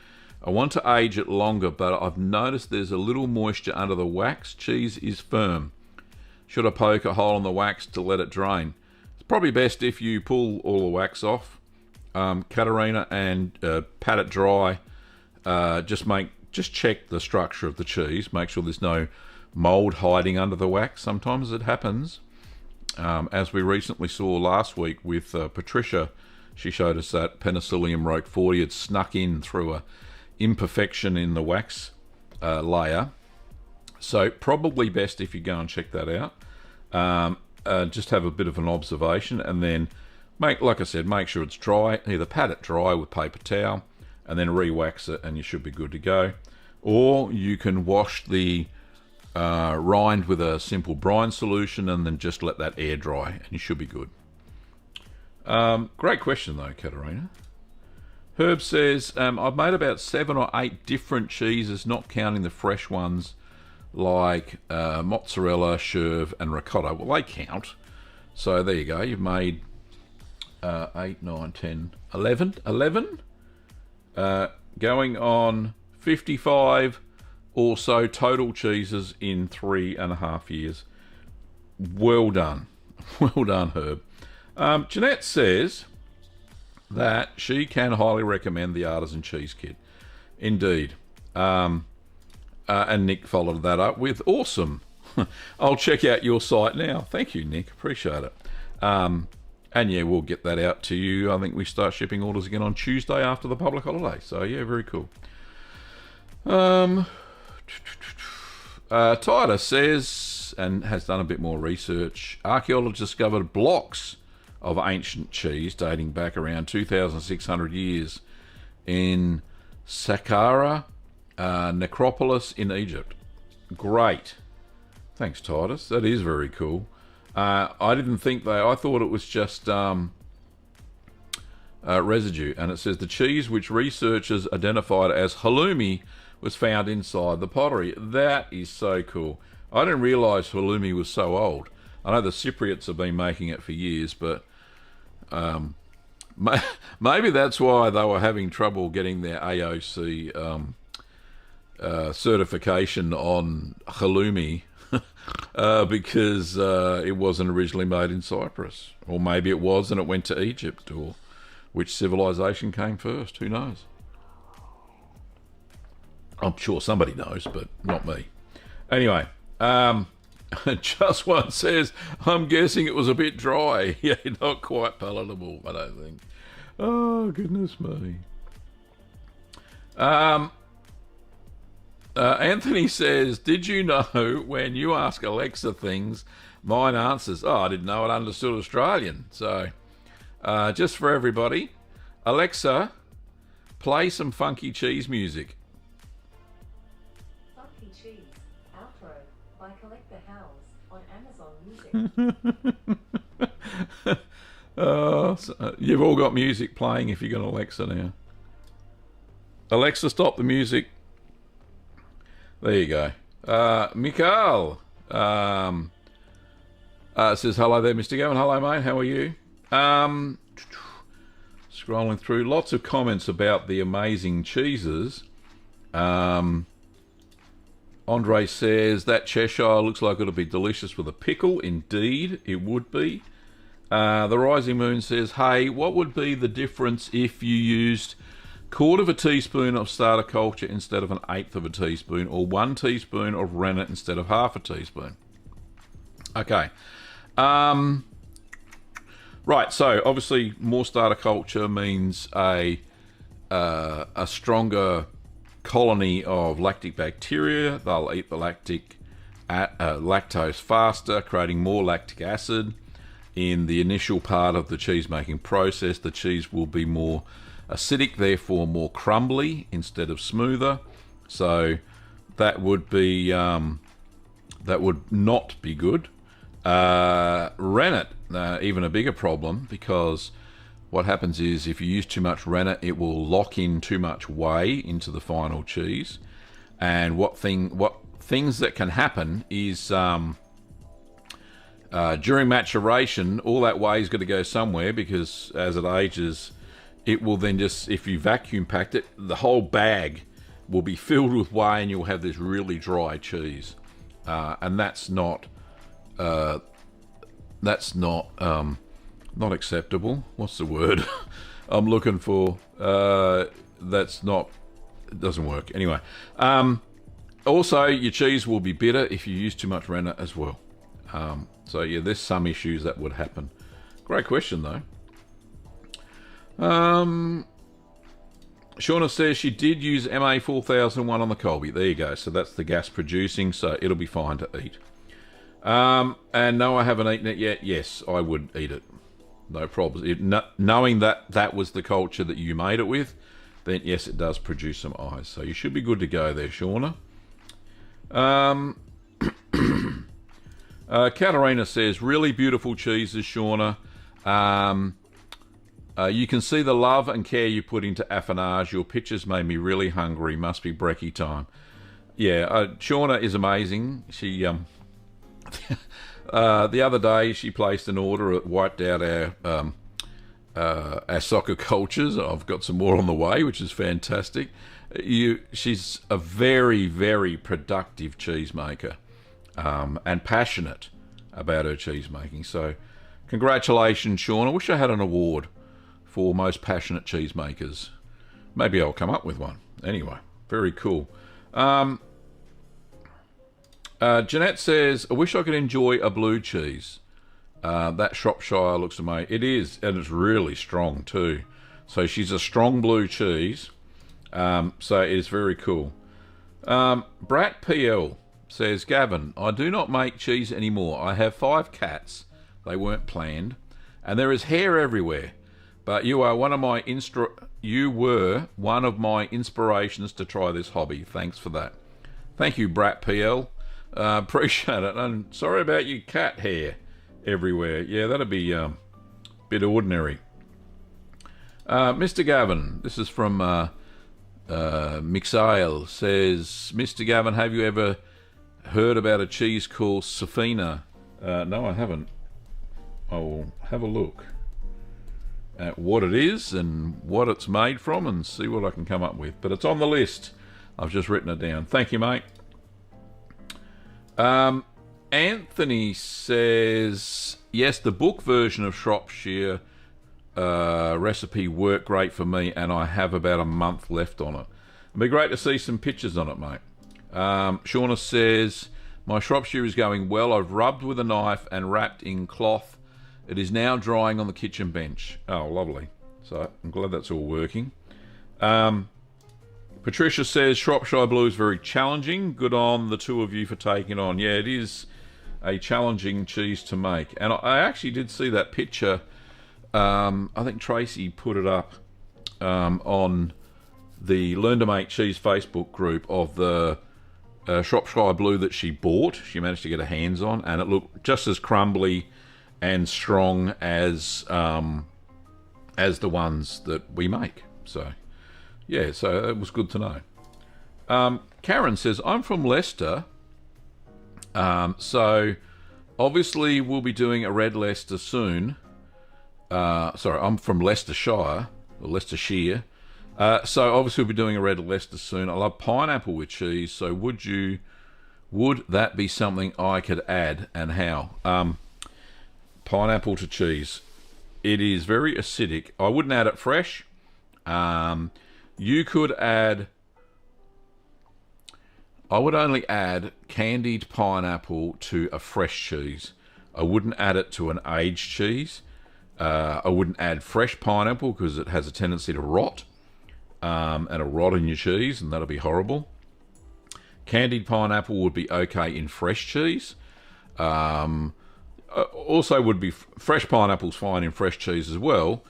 I want to age it longer, but I've noticed there's a little moisture under the wax. Cheese is firm. Should I poke a hole in the wax to let it drain? It's probably best if you pull all the wax off, Katarina, and pat it dry. Just check the structure of the cheese. Make sure there's no mold hiding under the wax. Sometimes it happens. As we recently saw last week with Patricia, she showed us that Penicillium roqueforti had snuck in through a imperfection in the wax layer. So probably best if you go and check that out. Just have a bit of an observation, and then like I said, make sure it's dry. Either pat it dry with paper towel and then re-wax it, and you should be good to go. Or you can wash the rind with a simple brine solution and then just let that air dry, and you should be good. Great question though, Katarina. Herb says, I've made about 7 or 8 different cheeses, not counting the fresh ones like mozzarella, cherv and ricotta. Well, they count. So there you go. You've made 8, 9, 10, 11? Going on 55 or so total cheeses in 3.5 years. Well done. Well done, Herb. Jeanette says that she can highly recommend the Artisan Cheese Kit. Indeed. And Nick followed that up with awesome. I'll check out your site now. Thank you, Nick. Appreciate it. And yeah, we'll get that out to you. I think we start shipping orders again on Tuesday after the public holiday. So yeah, very cool. Titus says, and has done a bit more research, archaeologists discovered blocks of ancient cheese dating back around 2,600 years in Saqqara necropolis in Egypt. Great. Thanks, Titus. That is very cool. I didn't think I thought it was just residue. And it says the cheese which researchers identified as halloumi was found inside the pottery. That is so cool. I didn't realise halloumi was so old. I know the Cypriots have been making it for years, but maybe that's why they were having trouble getting their AOC certification on halloumi, because it wasn't originally made in Cyprus. Or maybe it was and it went to Egypt, or which civilization came first, who knows? I'm sure somebody knows, but not me. Anyway, Just One says, I'm guessing it was a bit dry. Yeah, not quite palatable, I don't think. Oh, goodness me. Anthony says, did you know when you ask Alexa things, mine answers? Oh, I didn't know it understood Australian. So, just for everybody, Alexa, play some funky cheese music. Funky Cheese, Outro, by Collect the House on Amazon Music. So, you've all got music playing if you've got Alexa now. Alexa, stop the music. There you go. Mikhail says, hello there, Mr. Gavin. Hello, mate. How are you? Scrolling through. Lots of comments about the amazing cheeses. Andre says, that Cheshire looks like it'll be delicious with a pickle. Indeed, it would be. The Rising Moon says, hey, what would be the difference if you used 1/4 teaspoon of starter culture instead of 1/8 teaspoon, or 1 teaspoon of rennet instead of 1/2 teaspoon? Okay. Right, so obviously more starter culture means a stronger colony of lactic bacteria. They'll eat the lactose faster, creating more lactic acid. In the initial part of the cheese making process, the cheese will be more acidic, therefore more crumbly instead of smoother. So that would be that would not be good. Rennet, even a bigger problem, because what happens is if you use too much rennet, it will lock in too much whey into the final cheese. And what things that can happen is during maturation, all that whey is going to go somewhere, because as it ages, it will then just, if you vacuum packed it, the whole bag will be filled with whey and you'll have this really dry cheese. And that's not not acceptable. What's the word I'm looking for? That's not, it doesn't work. Anyway, also your cheese will be bitter if you use too much rennet as well. So yeah, there's some issues that would happen. Great question though. Shauna says she did use MA 4001 on the Colby. There you go. So that's the gas producing, so it'll be fine to eat. And no, I haven't eaten it yet. Yes, I would eat it. No problems. Knowing that was the culture that you made it with, then yes, it does produce some eyes. So you should be good to go there, Shauna. Katarina says, really beautiful cheeses, Shauna. You can see the love and care you put into affinage. Your pictures made me really hungry. Must be brekkie time. Yeah, Shauna is amazing. She the other day she placed an order. It wiped out our soccer cultures. I've got some more on the way, which is fantastic. She's a very, very productive cheesemaker, and passionate about her cheese making. So congratulations, Sean. I wish I had an award for most passionate cheesemakers. Maybe I'll come up with one. Anyway, very cool. Jeanette says, I wish I could enjoy a blue cheese. That Shropshire looks amazing. It is, and it's really strong too. So she's a strong blue cheese. So it is very cool. Brat PL says, Gavin, I do not make cheese anymore. I have 5 cats. They weren't planned. And there is hair everywhere. But you were one of my inspirations to try this hobby. Thanks for that. Thank you, Brat PL. Appreciate it. And sorry about your cat hair everywhere. Yeah, that'd be a bit ordinary. Mr. Gavin, this is from Mixael, says, Mr. Gavin, have you ever heard about a cheese called Safina? No, I haven't. I'll have a look at what it is and what it's made from and see what I can come up with. But it's on the list. I've just written it down. Thank you, mate. Anthony says, yes, the book version of Shropshire recipe worked great for me, and I have about a month left on it. It'd be great to see some pictures on it, mate. Shauna says, my Shropshire is going well. I've rubbed with a knife and wrapped in cloth. It is now drying on the kitchen bench. Oh, lovely. So I'm glad that's all working. Patricia says, Shropshire Blue is very challenging. Good on the two of you for taking it on. Yeah, it is a challenging cheese to make. And I actually did see that picture. I think Tracy put it up on the Learn to Make Cheese Facebook group of the Shropshire Blue that she bought. She managed to get her hands on, and it looked just as crumbly and strong as the ones that we make. So Yeah, so it was good to know. Karen says, I'm from Leicester, so obviously we'll be doing a red Leicester soon. Sorry, I'm from Leicestershire, or Leicestershire. So obviously we'll be doing a red Leicester soon. I love pineapple with cheese, so would that be something I could add, and how? Pineapple to cheese. It is very acidic. I wouldn't add it fresh. You could add... I would only add candied pineapple to a fresh cheese. I wouldn't add it to an aged cheese. I wouldn't add fresh pineapple because it has a tendency to rot. And it'll rot in your cheese, and that'll be horrible. Candied pineapple would be okay in fresh cheese. Also would be fresh pineapple's fine in fresh cheese as well.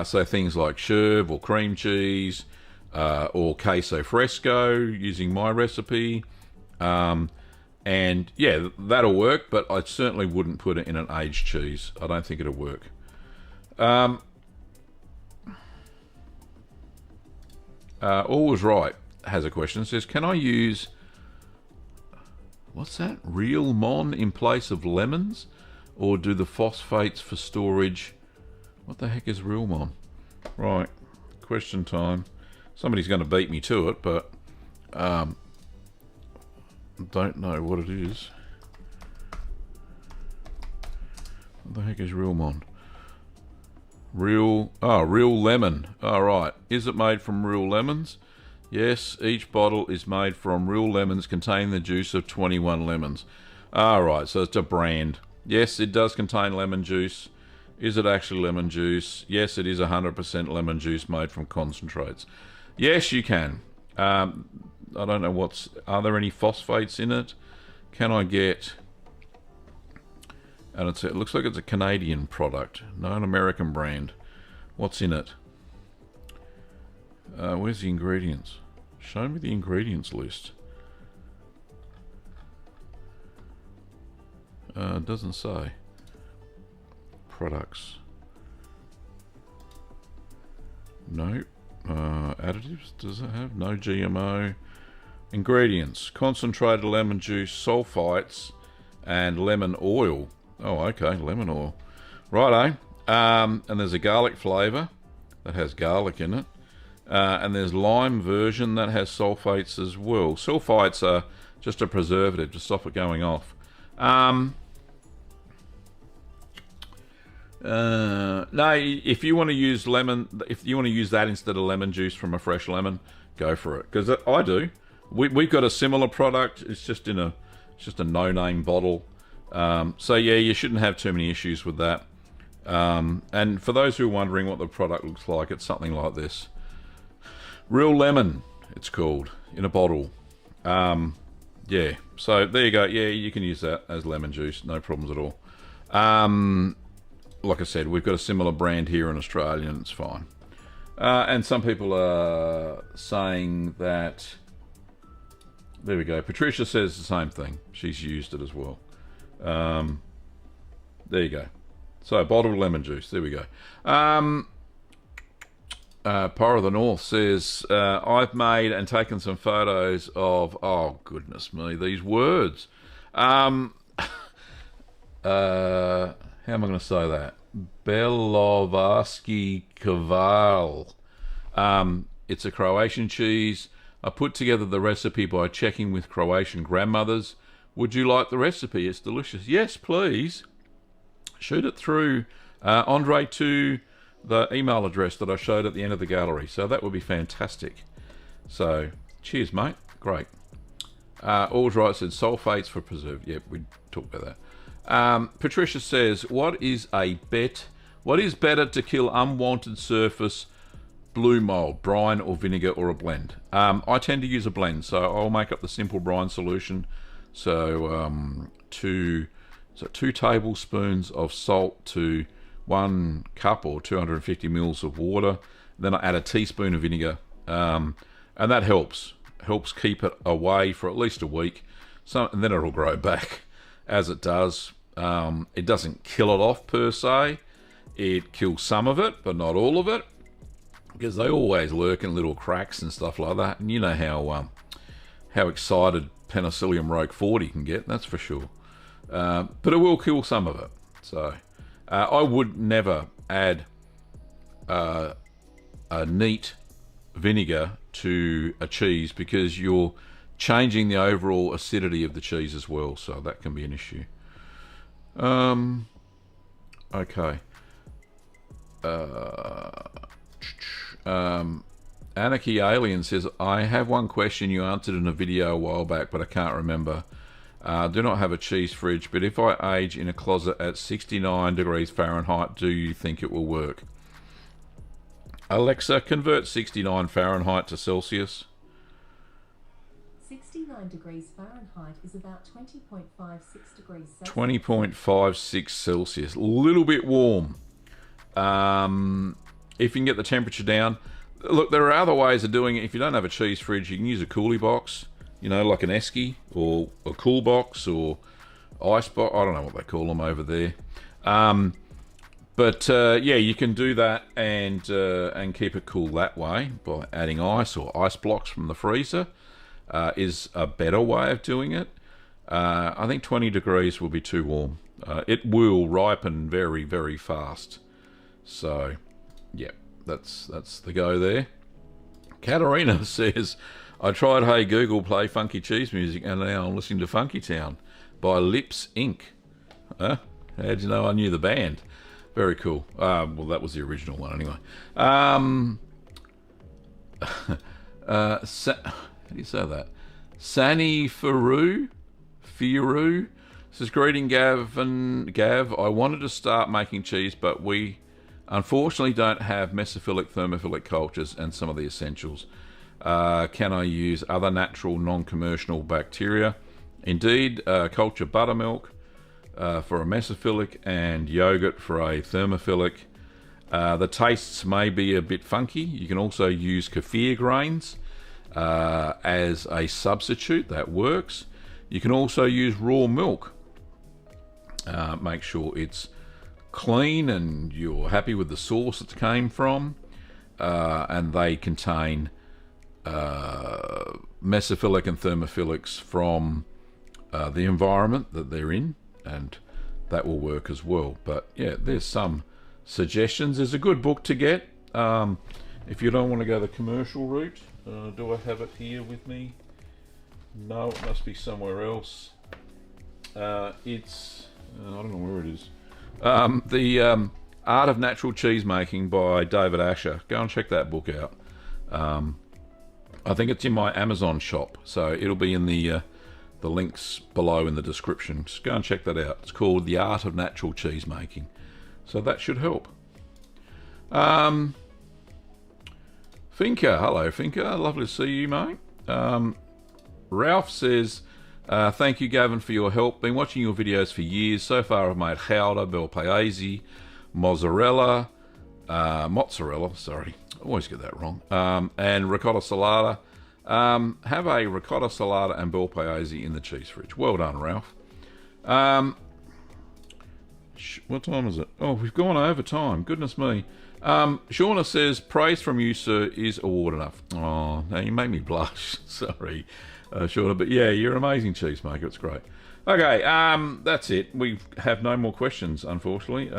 So things like Cherv or cream cheese or queso fresco using my recipe. And yeah, that'll work, but I certainly wouldn't put it in an aged cheese. I don't think it'll work. Always Right has a question. It says, can I use... What's that? Real Mon in place of lemons? Or do the phosphates for storage... What the heck is Real Mon? Right. Question time. Somebody's going to beat me to it, but... don't know what it is. What the heck is Real Mon? Real lemon. Right. Is it made from real lemons? Yes, each bottle is made from real lemons containing the juice of 21 lemons. Right, so it's a brand. Yes, it does contain lemon juice. Is it actually lemon juice? Yes, it is 100% lemon juice made from concentrates. Yes, you can. I don't know are there any phosphates in it? Can I get... And it looks like it's a Canadian product, not an American brand. What's in it? Where's the ingredients? Show me the ingredients list. It doesn't say. Products. Nope. Additives, does it have? No GMO. Ingredients. Concentrated lemon juice, sulfites, and lemon oil. Oh, okay, lemon oil. Righto. And there's a garlic flavour that has garlic in it. And there's lime version that has sulfates as well. Sulfites are just a preservative to stop it going off. No, if you want to use that instead of lemon juice from a fresh lemon, go for it. Because I do. We've got a similar product. It's just a no-name bottle. So yeah, you shouldn't have too many issues with that. And for those who are wondering what the product looks like, it's something like this. Real lemon, it's called, in a bottle. Yeah, so there you go. Yeah, you can use that as lemon juice, no problems at all. Like I said, we've got a similar brand here in Australia, and it's fine. And some people are saying that... There we go. Patricia says the same thing. She's used it as well. There you go. So, bottled lemon juice. There we go. Power of the North says, I've made and taken some photos of... Oh, goodness me. These words. How am I going to say that? Belovarsky Kaval. It's a Croatian cheese. I put together the recipe by checking with Croatian grandmothers. Would you like the recipe? It's delicious. Yes, please. Shoot it through Andre to the email address that I showed at the end of the gallery. So that would be fantastic. So, cheers, mate. Great. All's Right said sulfates for preserve. Yep, we talked about that. Patricia says, what is better to kill unwanted surface blue mold, brine or vinegar or a blend? I tend to use a blend, so I'll make up the simple brine solution. So 2 tablespoons of salt to 1 cup or 250 mils of water. Then I add a teaspoon of vinegar, and that helps keep it away for at least a week. And then it'll grow back as it does. It doesn't kill it off per se. It kills some of it, but not all of it. because they always lurk in little cracks and stuff like that. And you know how excited Penicillium roqueforti can get, that's for sure. But it will kill some of it. So I would never add a neat vinegar to a cheese, because you're changing the overall acidity of the cheese as well, so that can be an issue. Okay. Anarchy Alien says, I have one question you answered in a video a while back, but I can't remember. Do not have a cheese fridge, but if I age in a closet at 69 degrees Fahrenheit, do you think it will work? Alexa, convert 69 Fahrenheit to Celsius. 69 degrees Fahrenheit is about 20.56 degrees Celsius. 20.56 Celsius. A little bit warm. If you can get the temperature down. Look, there are other ways of doing it. If you don't have a cheese fridge, you can use a coolie box, you know, like an esky or a cool box or ice box. I don't know what they call them over there. But yeah, you can do that and keep it cool that way by adding ice or ice blocks from the freezer. Is a better way of doing it. I think 20 degrees will be too warm. It will ripen very, very fast. So, yeah, that's the go there. Katarina says, I tried Hey Google play funky cheese music, and now I'm listening to Funky Town by Lips Inc. Huh? How'd you know I knew the band? Very cool. Well, that was the original one anyway. How do you say that? Sani Firu says, greeting Gavin. Gav, I wanted to start making cheese, but we unfortunately don't have mesophilic, thermophilic cultures and some of the essentials. Can I use other natural, non-commercial bacteria? Indeed, culture buttermilk for a mesophilic and yogurt for a thermophilic. The tastes may be a bit funky. You can also use kefir grains as a substitute. That works. You can also use raw milk. Make sure it's clean and you're happy with the source it came from, and they contain mesophilic and thermophilics from the environment that they're in, and that will work as well. But yeah, there's some suggestions. There's a good book to get if you don't want to go the commercial route. Do I have it here with me? No, it must be somewhere else. It's I don't know where it is. The Art of Natural Cheese Making by David Asher. Go and check that book out. I think it's in my Amazon shop, so it'll be in the links below in the description. Just go and check that out. It's called The Art of Natural Cheese Making. So that should help. Finker, hello Finker, lovely to see you, mate. Ralph says, thank you Gavin for your help. Been watching your videos for years. So far I've made chowder, bel paese, mozzarella, sorry, I always get that wrong, and ricotta salata. Have a ricotta salata and bel paese in the cheese fridge. Well done, Ralph. What time is it? Oh, we've gone over time. Goodness me. Shauna says, praise from you, sir, is award enough. Oh, now you make me blush. Sorry, Shauna. But yeah, you're an amazing cheesemaker. It's great. Okay, that's it. We have no more questions, unfortunately.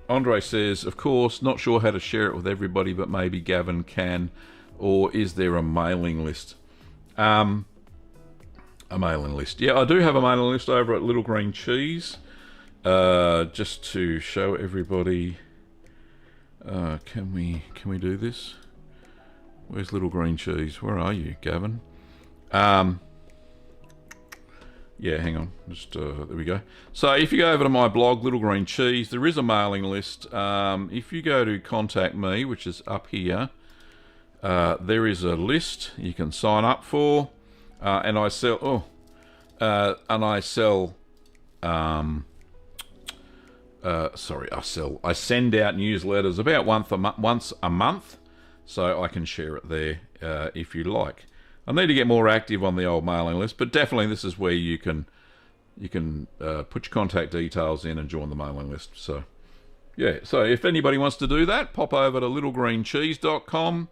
Andre says, of course, not sure how to share it with everybody, but maybe Gavin can. Or is there a mailing list? A mailing list. Yeah, I do have a mailing list over at Little Green Cheese. Just to show everybody. Can we do this? Where's Little Green Cheese? Where are you, Gavin? Yeah, hang on. Just there we go. So if you go over to my blog, Little Green Cheese, there is a mailing list. If you go to contact me, which is up here, there is a list you can sign up for, and I sell. I send out newsletters about once a month, so I can share it there if you like. I need to get more active on the old mailing list, but definitely this is where you can put your contact details in and join the mailing list. So Yeah, so if anybody wants to do that, pop over to littlegreencheese.com,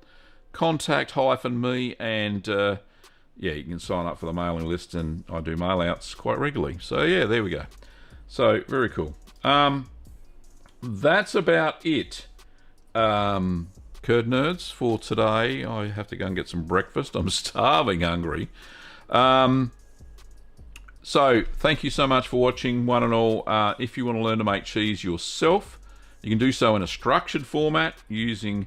contact me, and yeah, you can sign up for the mailing list, and I do mail outs quite regularly. So yeah, there we go. So very cool. That's about it. Curd nerds for today. I have to go and get some breakfast. I'm starving hungry. So thank you so much for watching, one and all. If you want to learn to make cheese yourself, you can do so in a structured format using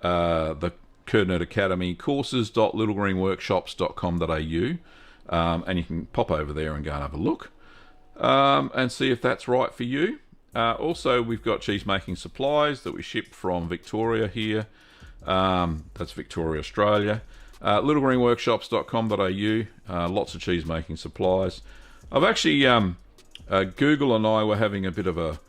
the Curd Nerd Academy courses.littlegreenworkshops.com.au, and you can pop over there and go and have a look and see if that's right for you. Also, we've got cheese making supplies that we ship from Victoria here. That's Victoria, Australia. littlegreenworkshops.com.au. Lots of cheese making supplies. I've actually Google and I were having a bit of a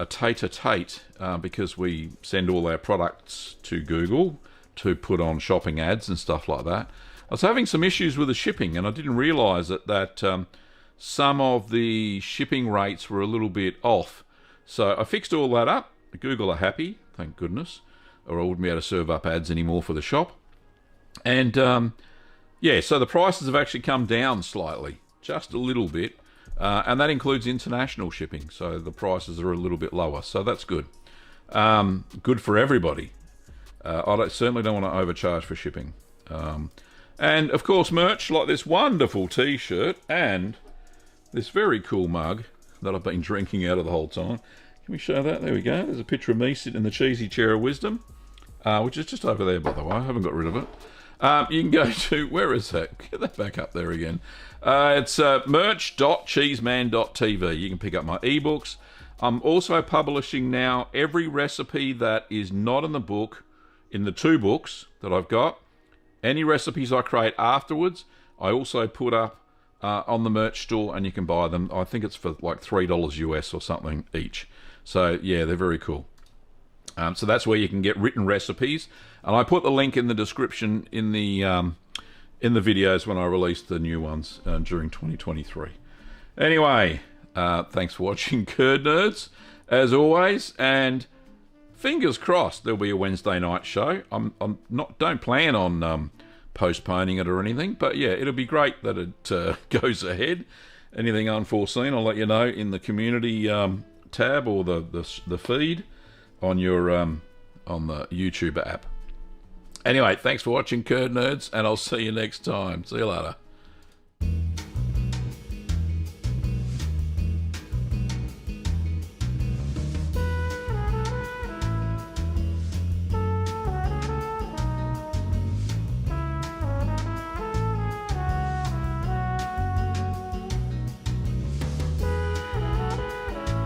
tete-a-tete because we send all our products to Google to put on shopping ads and stuff like that. I was having some issues with the shipping, and I didn't realise that some of the shipping rates were a little bit off. So I fixed all that up. Google are happy, thank goodness, or I wouldn't be able to serve up ads anymore for the shop. And yeah, so the prices have actually come down slightly, just a little bit. And that includes international shipping, so the prices are a little bit lower, so that's good. Good for everybody. I certainly don't want to overcharge for shipping. And of course, merch like this wonderful t-shirt and this very cool mug that I've been drinking out of the whole time. Can we show that? There we go. There's a picture of me sitting in the cheesy chair of wisdom, which is just over there, by the way. I haven't got rid of it. You can go to, where is that? Get that back up there again. It's merch.cheeseman.tv. You can pick up my ebooks. I'm also publishing now every recipe that is not in the book, in the 2 books that I've got. Any recipes I create afterwards, I also put up on the merch store, and you can buy them. I think it's for like $3 US or something each. So yeah, they're very cool. So that's where you can get written recipes, and I put the link in the description in the videos when I release the new ones during 2023. Anyway, thanks for watching, Curd Nerds, as always, and fingers crossed there'll be a Wednesday night show. Don't plan on postponing it or anything, but yeah, it'll be great that it goes ahead. Anything unforeseen, I'll let you know in the community tab or the feed on your on the YouTube app. Anyway, thanks for watching, Curd Nerds, and I'll see you next time. See you later.